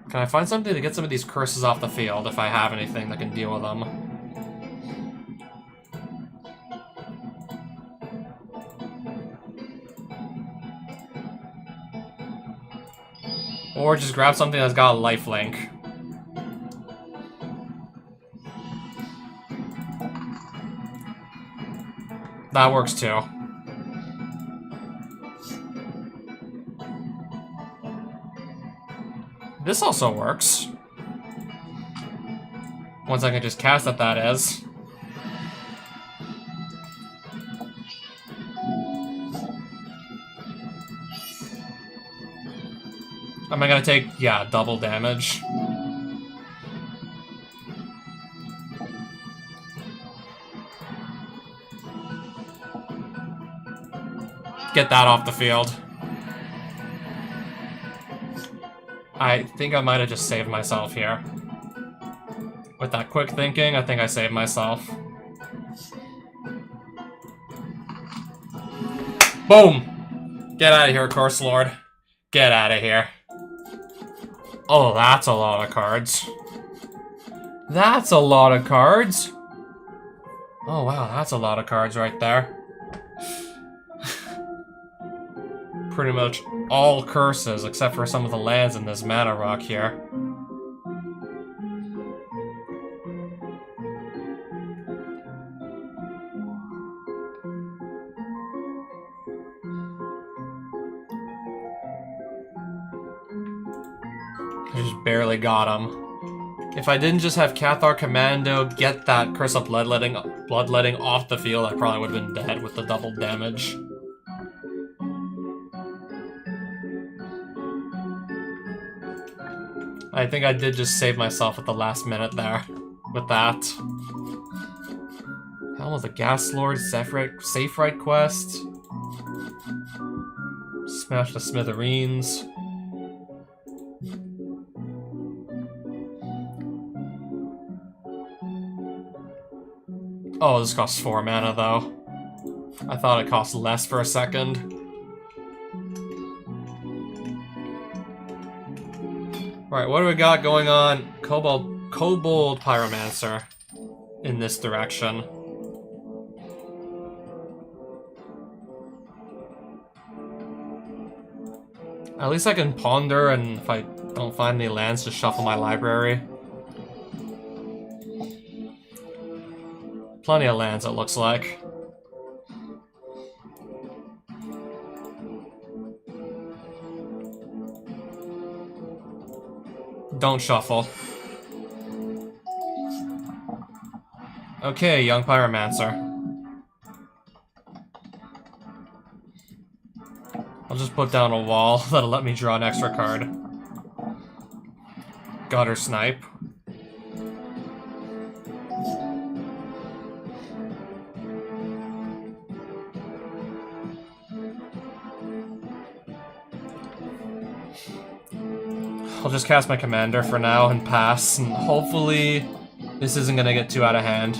Can I find something to get some of these curses off the field if I have anything that can deal with them? Or just grab something that's got a lifelink. That works too. This also works. Once I can just cast it, that is. Am I gonna take, yeah, double damage? Get that off the field. I think I might have just saved myself here. With that quick thinking, I think I saved myself. Boom! Get out of here, Curse Lord. Get out of here. Oh, that's a lot of cards. That's a lot of cards. Oh, wow, that's a lot of cards right there. Pretty much all curses, except for some of the lands in this mana rock here. I just barely got him. If I didn't just have Cathar Commando get that Curse of Bloodletting off the field, I probably would have been dead with the double damage. I think I did just save myself at the last minute there with that. Helm of the Gas Lord, Safe Right Quest. Smash the Smithereens. Oh, this costs 4 mana though. I thought it cost less for a second. Right, what do we got going on? Kobold Pyromancer in this direction. At least I can ponder, and if I don't find any lands, just shuffle my library. Plenty of lands, it looks like. Don't shuffle. Okay, young Pyromancer. I'll just put down a wall that'll let me draw an extra card. Gutter Snipe. I'll just cast my commander for now and pass, and hopefully this isn't gonna get too out of hand.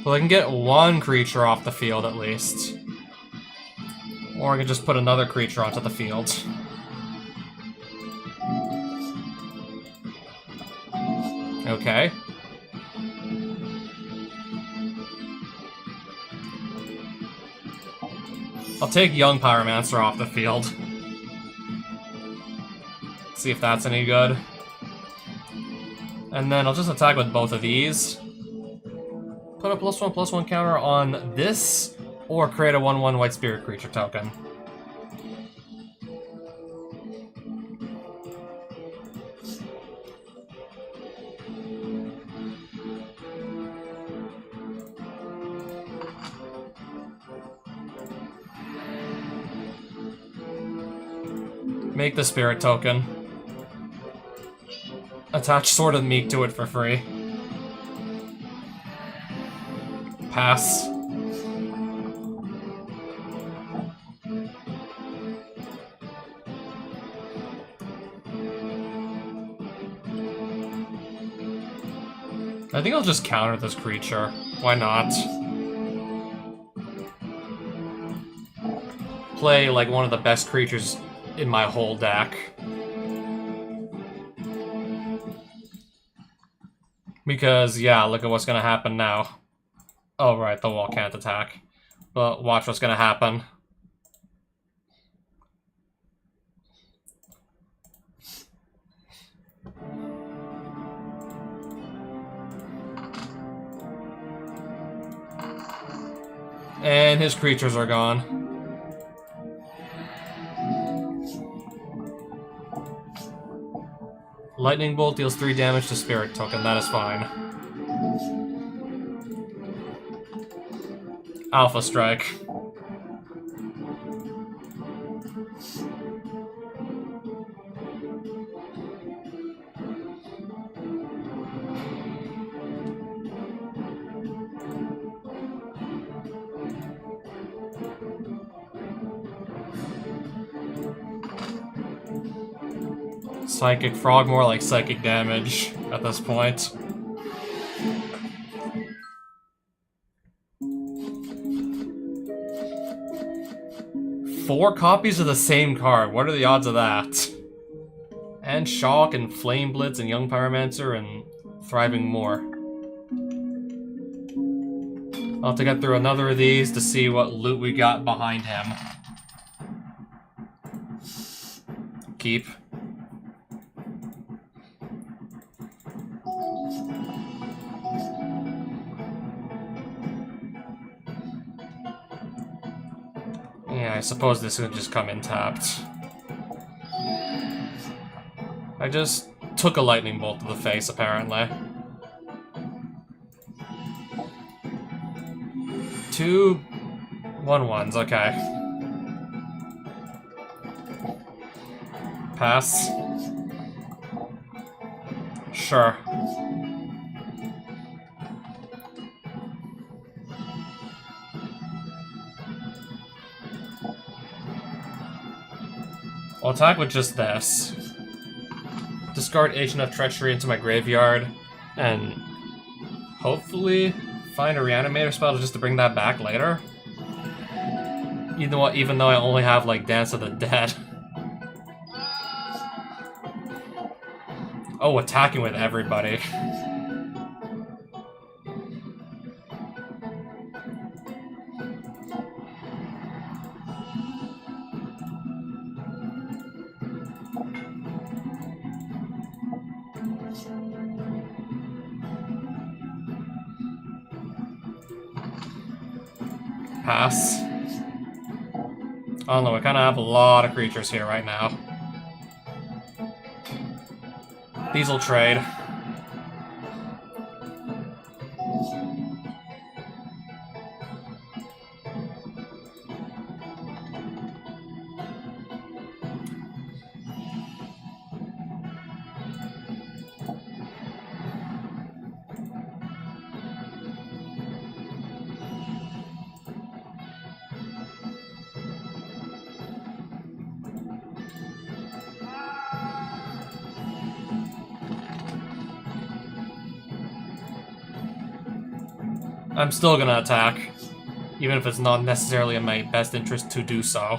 Well, I can get one creature off the field at least. Or I can just put another creature onto the field. Okay. I'll take young Pyromancer off the field. See if that's any good. And then I'll just attack with both of these. Put a +1/+1 counter on this, or create a 1/1 white spirit creature token. Make the spirit token. Attach Sword of Meek to it for free. Pass. I think I'll just counter this creature. Why not? Play like one of the best creatures in my whole deck. Because, yeah, look at what's gonna happen now. Oh, right, the wall can't attack. But watch what's gonna happen. And his creatures are gone. Lightning Bolt deals 3 damage to Spirit Token, that is fine. Alpha Strike. Psychic Frog, more like psychic damage at this point. Four copies of the same card. What are the odds of that? And Shock and Flame Blitz and Young Pyromancer and Thriving Moor. I'll have to get through another of these to see what loot we got behind him. Keep. Yeah, I suppose this would just come in tapped. I just took a lightning bolt to the face, apparently. 2 1/1s, okay. Pass. Sure. I'll attack with just this. Discard Agent of Treachery into my graveyard, and hopefully find a Reanimator spell just to bring that back later. Even though I only have, like, Dance of the Dead. Oh, attacking with everybody. Pass. I don't know, we kind of have a lot of creatures here right now. These will trade. I'm still gonna attack, even if it's not necessarily in my best interest to do so.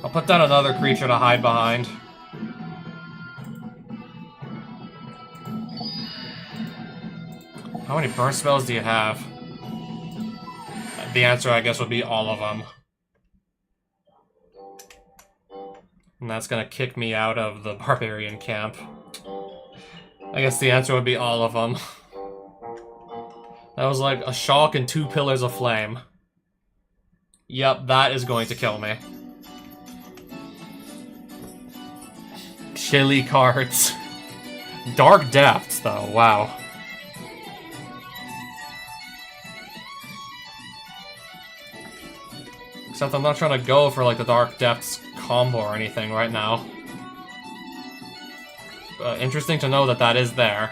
I'll put down another creature to hide behind. How many burn spells do you have? The answer, I guess, would be all of them. And that's gonna kick me out of the barbarian camp. I guess the answer would be all of them. That was like a shock and 2 pillars of flame. Yep, that is going to kill me. Chilly cards. Dark Depths, though, wow. Except I'm not trying to go for like the Dark Depths combo or anything right now. Interesting to know that that is there.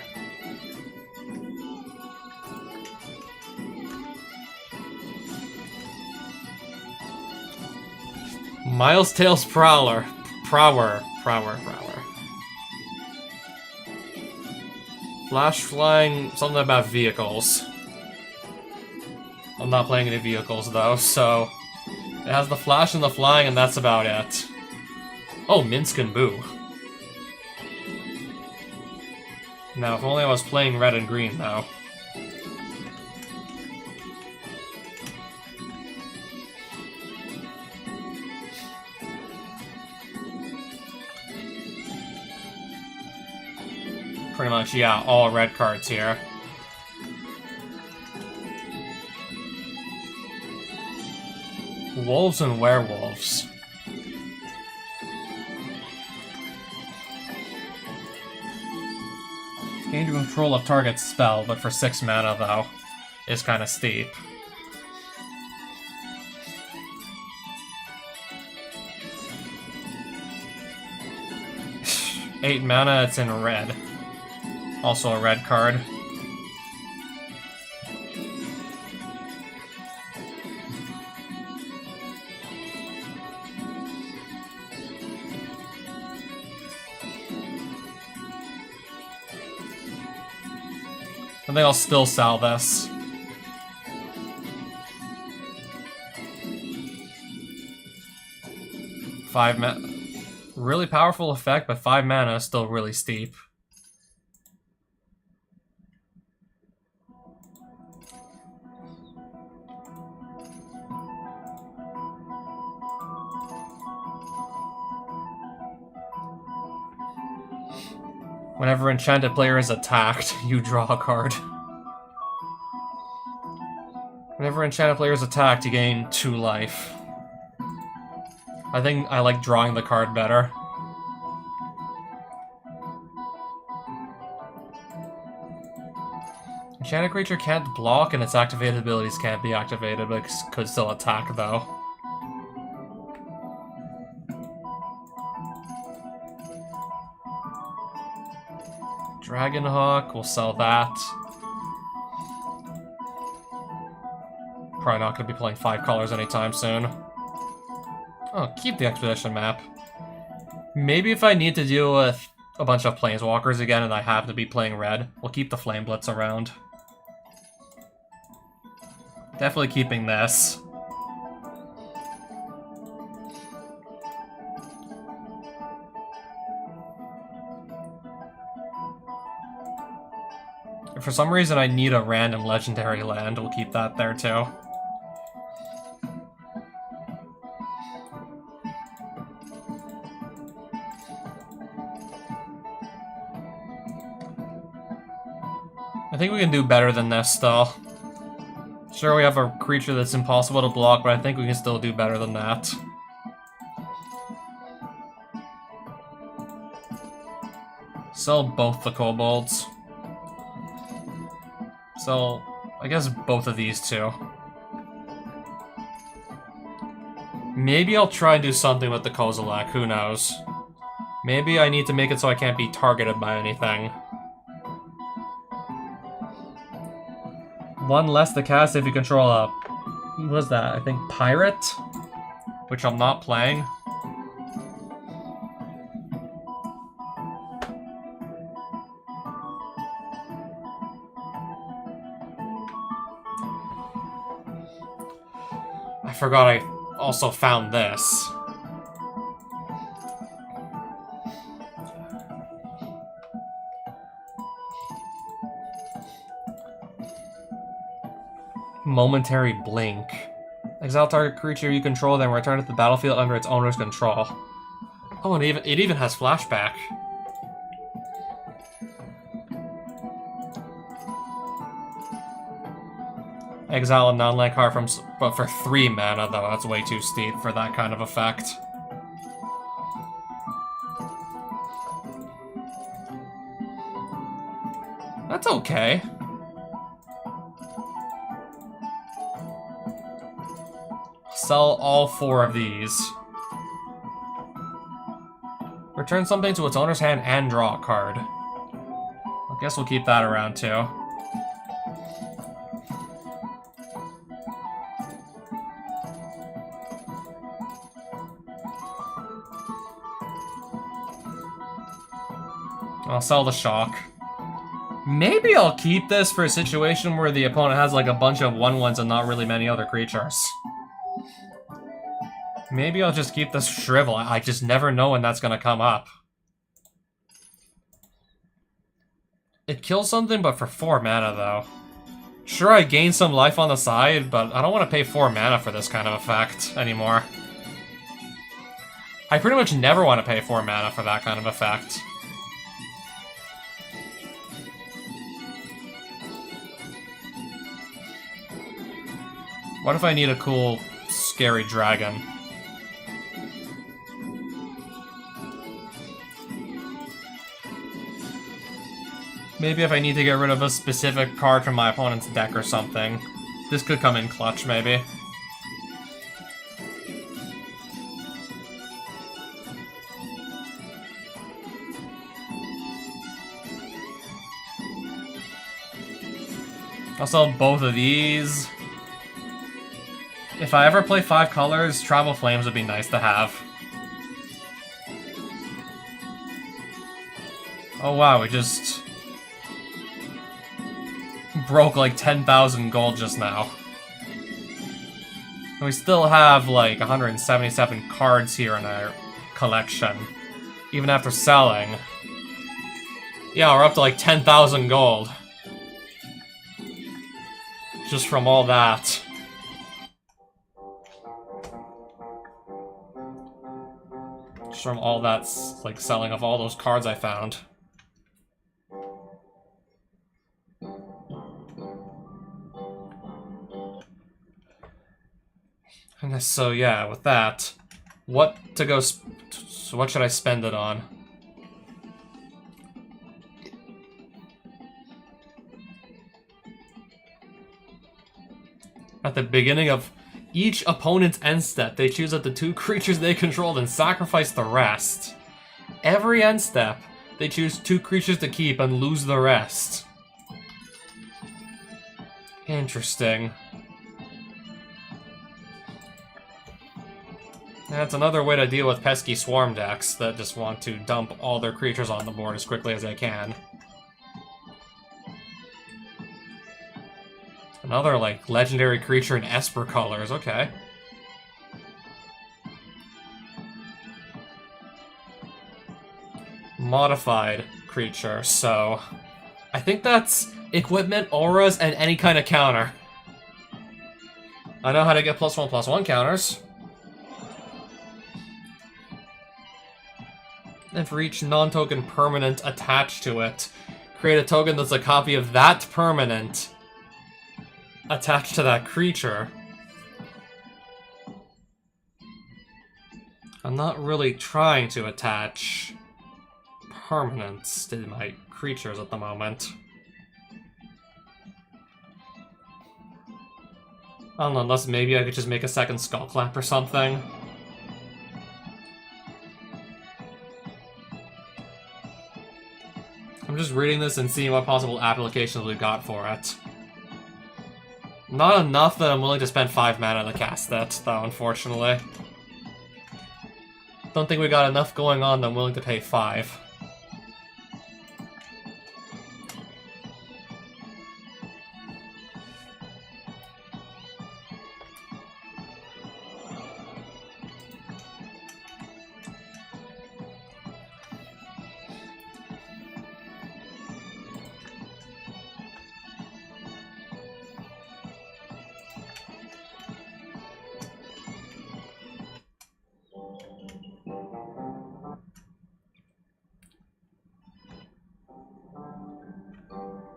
Miles Tales Prowler. Prower. Flash flying, something about vehicles. I'm not playing any vehicles though, so it has the flash and the flying, and that's about it. Oh, Minsk and Boo. Now, if only I was playing red and green, though. Pretty much, yeah, all red cards here. Wolves and werewolves. Gain control of target's spell, but for 6 mana, though, is kind of steep. Eight mana, it's in red. Also a red card. I think I'll still sell this. Five mana. Really powerful effect, but 5 mana is still really steep. Whenever enchanted player is attacked, you draw a card. Whenever enchanted player is attacked, you gain 2 life. I think I like drawing the card better. Enchanted creature can't block and its activated abilities can't be activated, but could still attack though. Dragonhawk, we'll sell that. Probably not going to be playing 5 colors anytime soon. Oh, keep the expedition map. Maybe if I need to deal with a bunch of planeswalkers again and I have to be playing red, we'll keep the Flame Blitz around. Definitely keeping this. If for some reason I need a random legendary land, we'll keep that there too. I think we can do better than this still. Sure, we have a creature that's impossible to block, but I think we can still do better than that. Sell both the kobolds. So, I guess both of these two. Maybe I'll try and do something with the Kozilek, who knows. Maybe I need to make it so I can't be targeted by anything. One less to cast if you control a... What was that? I think Pirate? Which I'm not playing. I forgot I also found this. Momentary Blink. Exile target creature you control, then return it to the battlefield under its owner's control. Oh, and it even has flashback. Exile a non-land card from, but for 3 mana though, that's way too steep for that kind of effect. That's okay. Sell all 4 of these. Return something to its owner's hand and draw a card. I guess we'll keep that around too. I'll sell the Shock. Maybe I'll keep this for a situation where the opponent has like a bunch of 1/1s and not really many other creatures. Maybe I'll just keep this Shrivel. I just never know when that's gonna come up. It kills something, but for 4 mana though. Sure, I gain some life on the side, but I don't want to pay 4 mana for this kind of effect anymore. I pretty much never want to pay 4 mana for that kind of effect. What if I need a cool, scary dragon? Maybe if I need to get rid of a specific card from my opponent's deck or something. This could come in clutch, maybe. I'll sell both of these. If I ever play 5 colors, Tribal Flames would be nice to have. Oh wow, we just broke like 10,000 gold just now. And we still have like 177 cards here in our collection, even after selling. Yeah, we're up to like 10,000 gold. Just from all that. Just from all that, like, selling of all those cards I found. And so, yeah, with that, what should I spend it on? At the beginning of each opponent's end step, they choose up to 2 creatures they controlled and sacrifice the rest. Every end step, they choose 2 creatures to keep and lose the rest. Interesting. That's another way to deal with pesky swarm decks that just want to dump all their creatures on the board as quickly as they can. Another, like, legendary creature in Esper colors, okay. Modified creature, so... I think that's equipment, auras, and any kind of counter. I know how to get +1/+1 counters. And for each non-token permanent attached to it, create a token that's a copy of that permanent attached to that creature. I'm not really trying to attach permanents to my creatures at the moment. I don't know, unless maybe I could just make a second Skullclap or something. I'm just reading this and seeing what possible applications we've got for it. Not enough that I'm willing to spend 5 mana to cast that, though, unfortunately. Don't think we got enough going on that I'm willing to pay 5.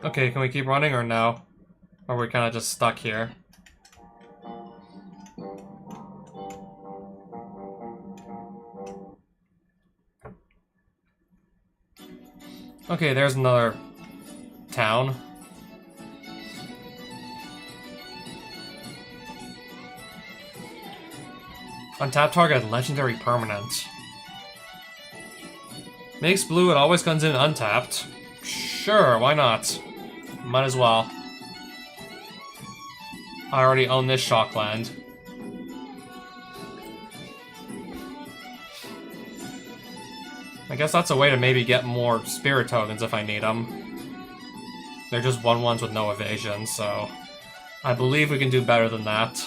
Okay, can we keep running or no? Or are we kind of just stuck here? Okay, there's another town. Untap target legendary permanent. Makes blue, it always comes in untapped. Sure, why not? Might as well. I already own this Shockland. I guess that's a way to maybe get more spirit tokens if I need them. They're just 1/1s with no evasion, so I believe we can do better than that.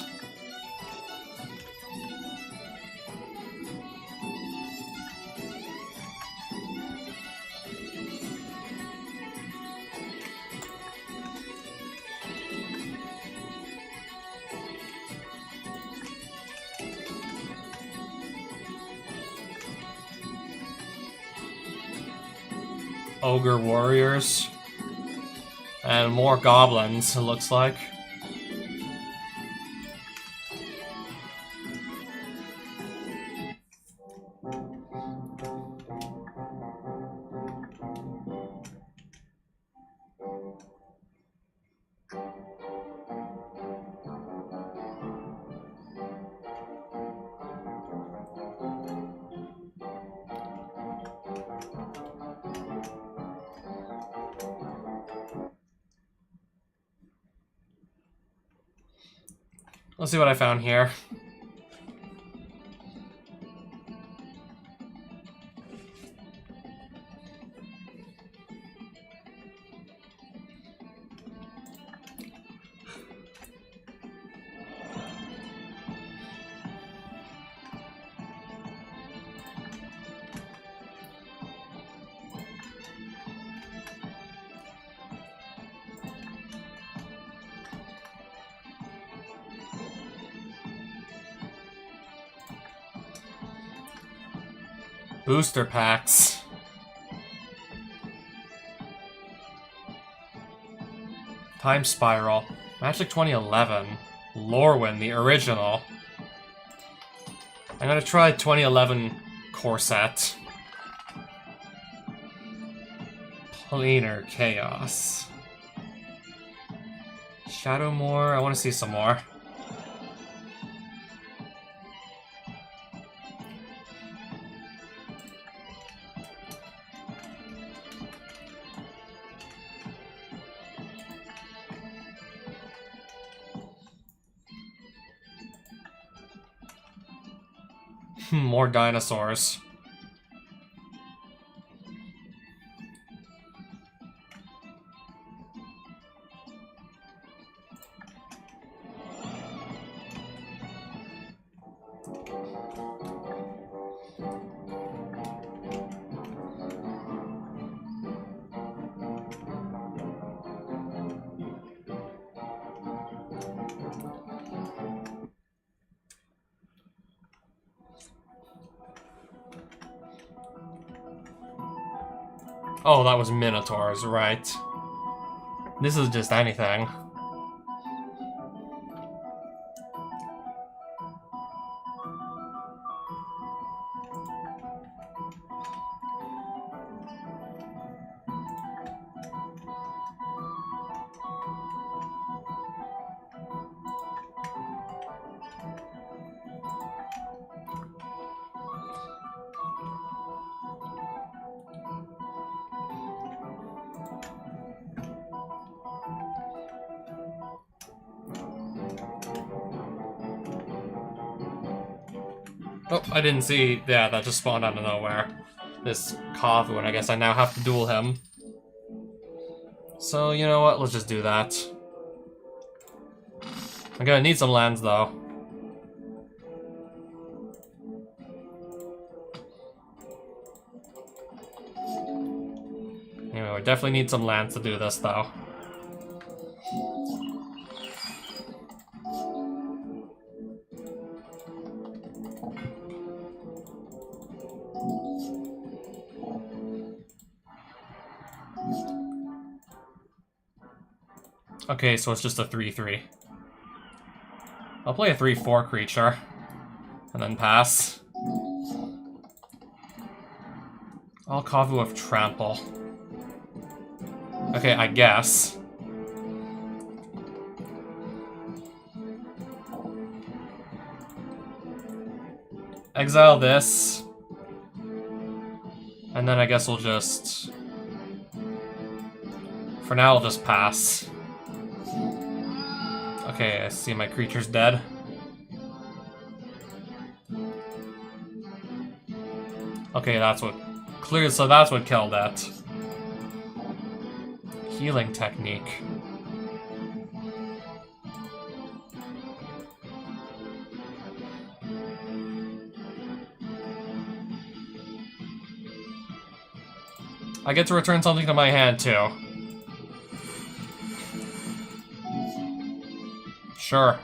Ogre warriors. And more goblins, it looks like. Let's see what I found here. Booster packs. Time Spiral. Magic 2011. Lorwyn, the original. I'm gonna try 2011 core set. Planar Chaos. Shadowmoor. I want to see some more. More dinosaurs. Oh, that was Minotaurs, right. This is just anything. Oh, I didn't see. Yeah, that just spawned out of nowhere. This Kavu, and I guess I now have to duel him. So, you know what? Let's just do that. I'm gonna need some lands, though. Anyway, we definitely need some lands to do this, though. Okay, so it's just a 3-3. I'll play a 3-4 creature. And then pass. I'll Kavu of Trample. Okay, I guess. Exile this. And then I guess we'll just... For now, I'll just pass. Okay, I see my creature's dead. Okay, that's what... Clear, so that's what killed it. Healing technique. I get to return something to my hand, too. Sure.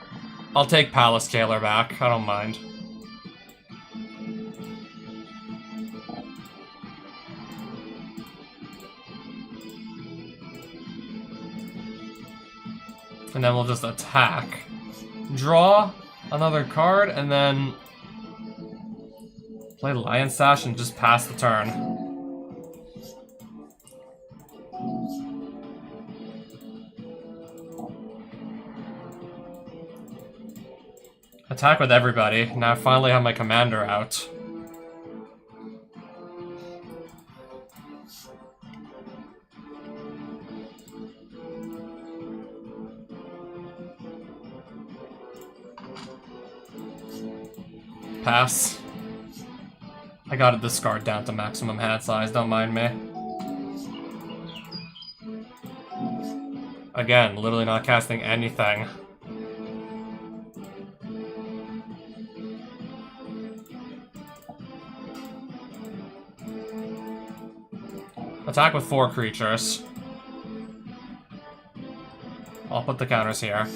I'll take Palace Scaler back. I don't mind. And then we'll just attack. Draw another card, and then play Lion Sash and just pass the turn. Attack with everybody. Now I finally have my commander out. Pass. I gotta discard down to maximum hand size, don't mind me. Again, literally not casting anything. Attack with 4 creatures. I'll put the counters here.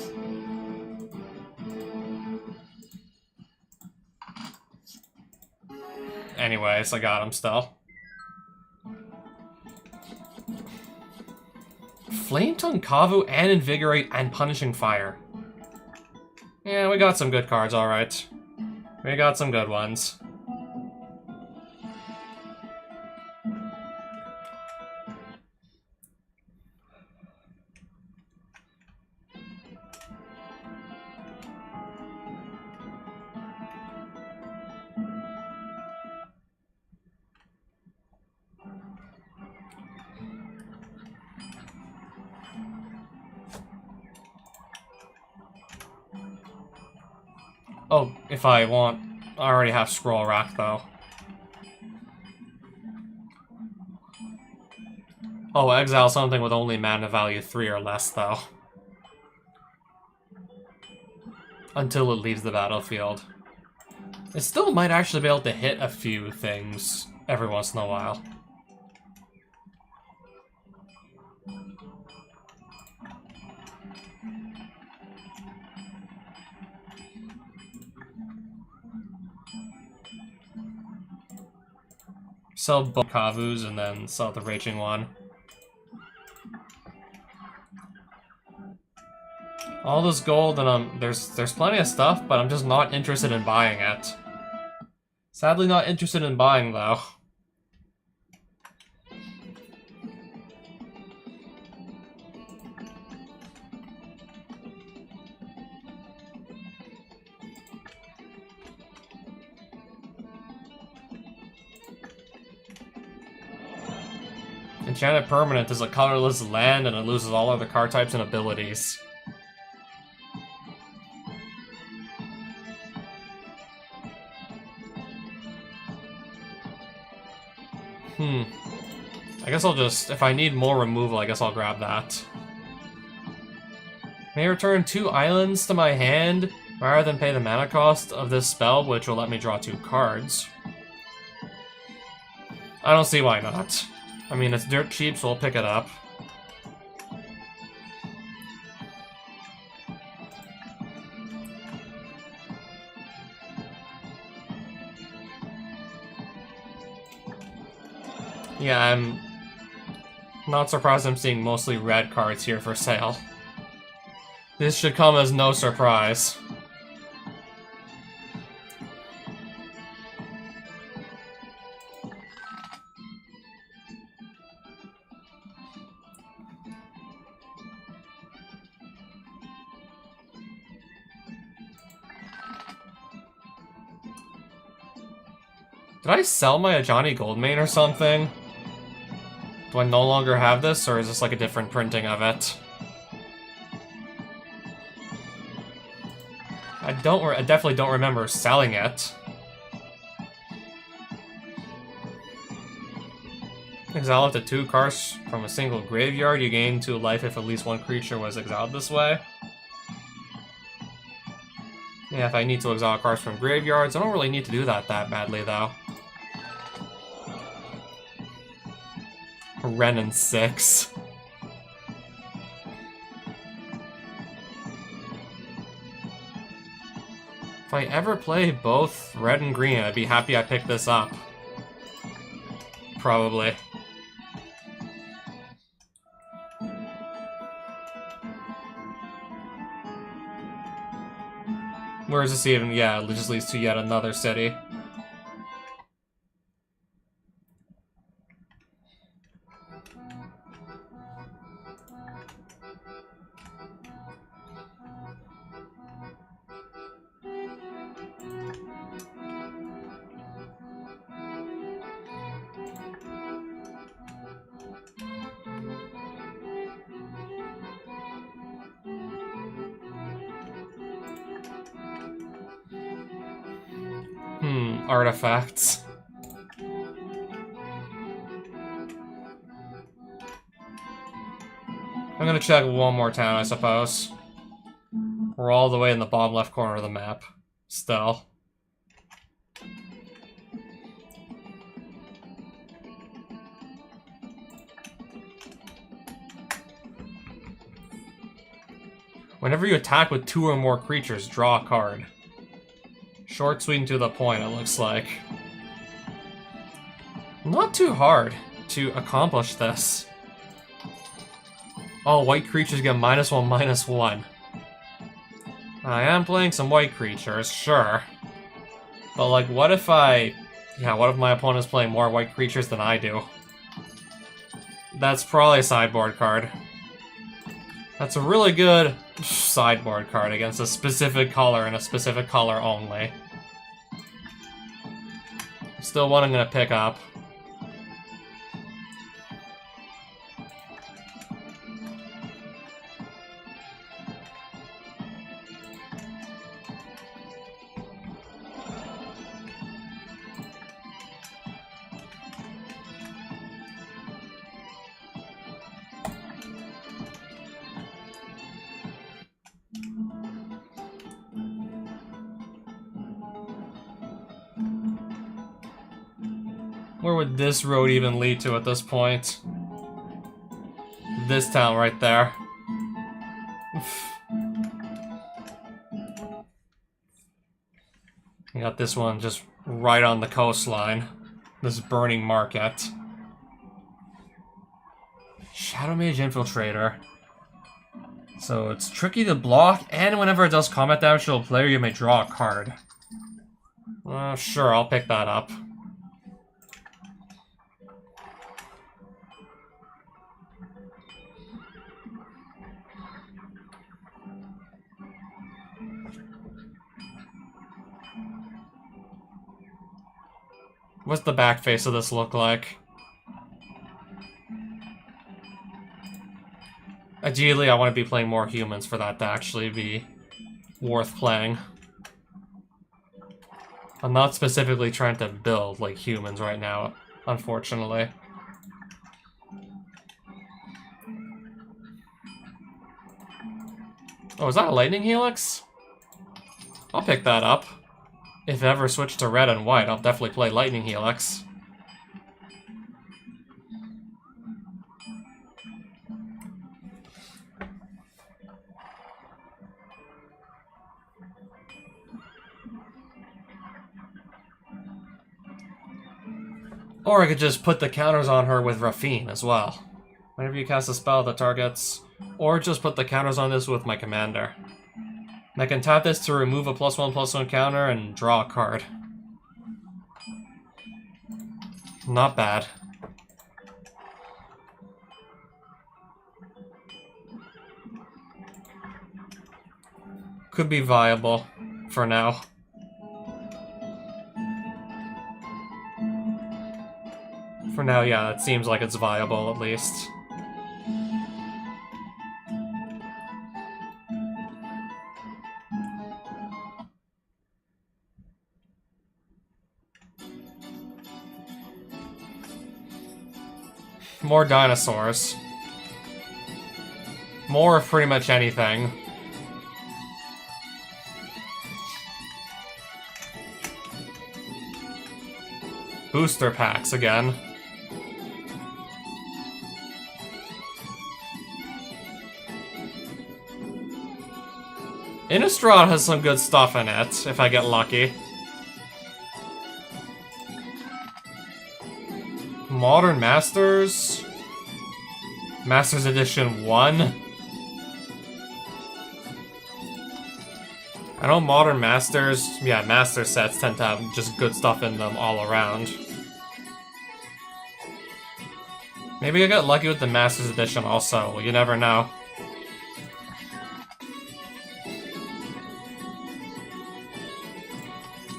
Anyways, I got him still. Flametongue Kavu and Invigorate and Punishing Fire. Yeah, we got some good cards, alright. We got some good ones. Oh, if I want I already have Scroll Rack, though. Oh, exile something with only mana value 3 or less, though. Until it leaves the battlefield. It still might actually be able to hit a few things every once in a while. Sell both Kavus and then sell the Raging One. All this gold and there's plenty of stuff, but I'm just not interested in buying it. Sadly not interested in buying though. Enchanted Permanent is a colorless land and it loses all other card types and abilities. I guess I'll just, if I need more removal, I guess I'll grab that. May return 2 islands to my hand rather than pay the mana cost of this spell, which will let me draw 2 cards. I don't see why not. I mean, it's dirt cheap, so I'll pick it up. Yeah, I'm not surprised I'm seeing mostly red cards here for sale. This should come as no surprise. Did I sell my Ajani Goldmane or something? Do I no longer have this, or is this like a different printing of it? I definitely don't remember selling it. Exile up to 2 cards from a single graveyard. You gain 2 life if at least 1 creature was exiled this way. Yeah, if I need to exile cards from graveyards, I don't really need to do that badly, though. Ren and 6. If I ever play both red and green, I'd be happy I picked this up. Probably. Where is this even? Yeah, it just leads to yet another city. Artifacts. I'm gonna check one more town, I suppose. We're all the way in the bottom left corner of the map. Still. Whenever you attack with 2 or more creatures, draw a card. Short, sweet, and to the point, it looks like. Not too hard to accomplish this. Oh, white creatures get -1/-1. I am playing some white creatures, sure. But, like, what if what if my opponent's playing more white creatures than I do? That's probably a sideboard card. That's a really good sideboard card against a specific color and a specific color only. Still one I'm gonna pick up. Where would this road even lead to at this point? This town right there. You got this one just right on the coastline. This burning market. Shadow Mage Infiltrator. So it's tricky to block, and whenever it does combat damage to a player, you may draw a card. Sure, I'll pick that up. What's the back face of this look like? Ideally, I want to be playing more humans for that to actually be worth playing. I'm not specifically trying to build like humans right now, unfortunately. Oh, is that a Lightning Helix? I'll pick that up. If it ever switched to red and white, I'll definitely play Lightning Helix. Or I could just put the counters on her with Rafine as well. Whenever you cast a spell that targets... Or just put the counters on this with my commander. And I can tap this to remove a +1/+1 counter and draw a card. Not bad. Could be viable for now. For now, yeah, it seems like it's viable at least. More dinosaurs. More of pretty much anything. Booster packs again. Innistrad has some good stuff in it, if I get lucky. Modern Masters? Masters Edition 1? I know Modern Masters, yeah, Master sets tend to have just good stuff in them all around. Maybe I got lucky with the Masters Edition also, you never know.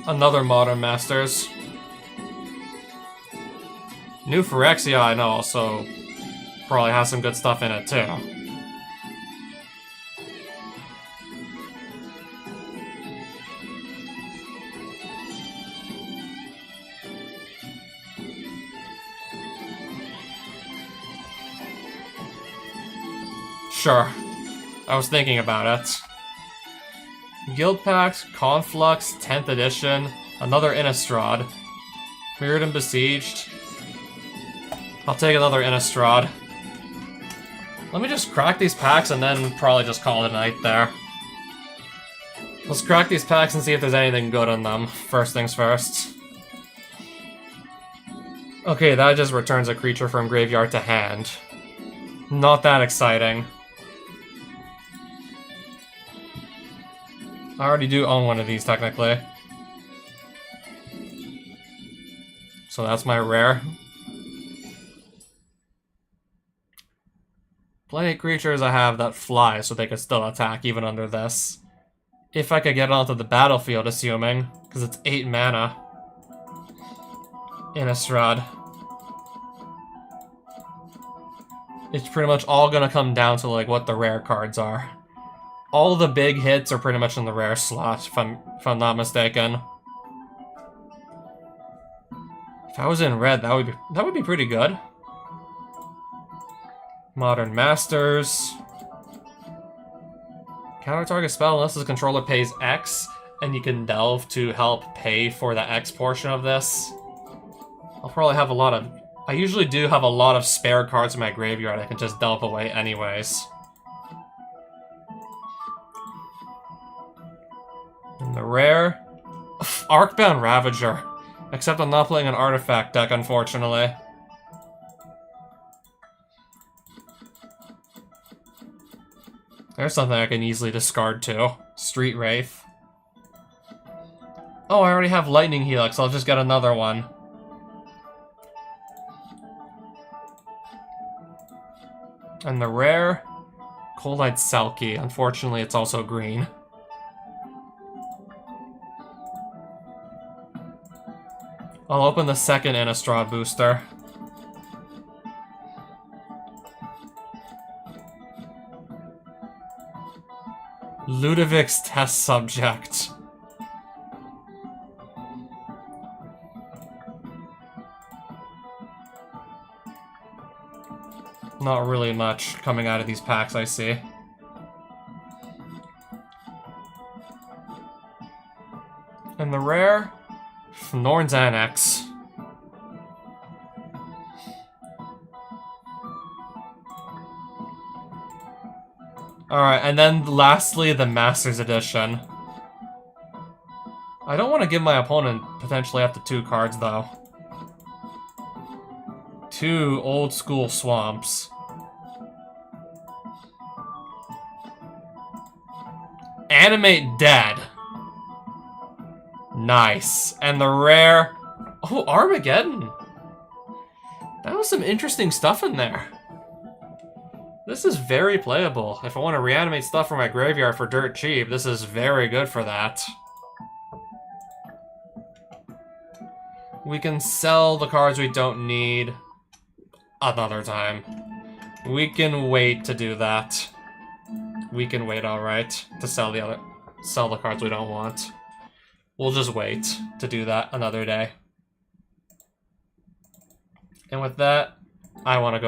Another Modern Masters. New Phyrexia, I know, also probably has some good stuff in it, too. Sure. I was thinking about it. Guild Pact, Conflux, 10th edition, another Innistrad. Mirrodin Besieged. I'll take another Innistrad. Let me just crack these packs and then probably just call it a night there. Let's crack these packs and see if there's anything good in them. First things first. Okay, that just returns a creature from graveyard to hand. Not that exciting. I already do own one of these, technically. So that's my rare. Plenty of creatures I have that fly, so they can still attack even under this. If I could get onto the battlefield, assuming, because it's 8 mana. Innistrad. It's pretty much all gonna come down to like what the rare cards are. All the big hits are pretty much in the rare slot, if I'm not mistaken. If I was in red, that would be pretty good. Modern Masters. Counter target spell unless the controller pays X, and you can delve to help pay for the X portion of this. I'll probably have a lot of... I usually do have a lot of spare cards in my graveyard I can just dump away anyways. And the rare... Arcbound Ravager. Except I'm not playing an artifact deck, unfortunately. There's something I can easily discard too. Street Wraith. Oh, I already have Lightning Helix, I'll just get another one. And the rare... Cold-Eyed Selkie. Unfortunately, it's also green. I'll open the second Innistrad booster. Ludovic's Test Subject. Not really much coming out of these packs, I see. And the rare? Norn's Annex. Alright, and then lastly, the Masters Edition. I don't want to give my opponent potentially up to 2 cards, though. 2 old school swamps. Animate Dead. Nice. And the rare... Oh, Armageddon. That was some interesting stuff in there. This is very playable. If I want to reanimate stuff from my graveyard for dirt cheap, this is very good for that. We can sell the cards we don't need another time. We can wait to do that. We can wait, alright, to sell the cards we don't want. We'll just wait to do that another day. And with that, I want to go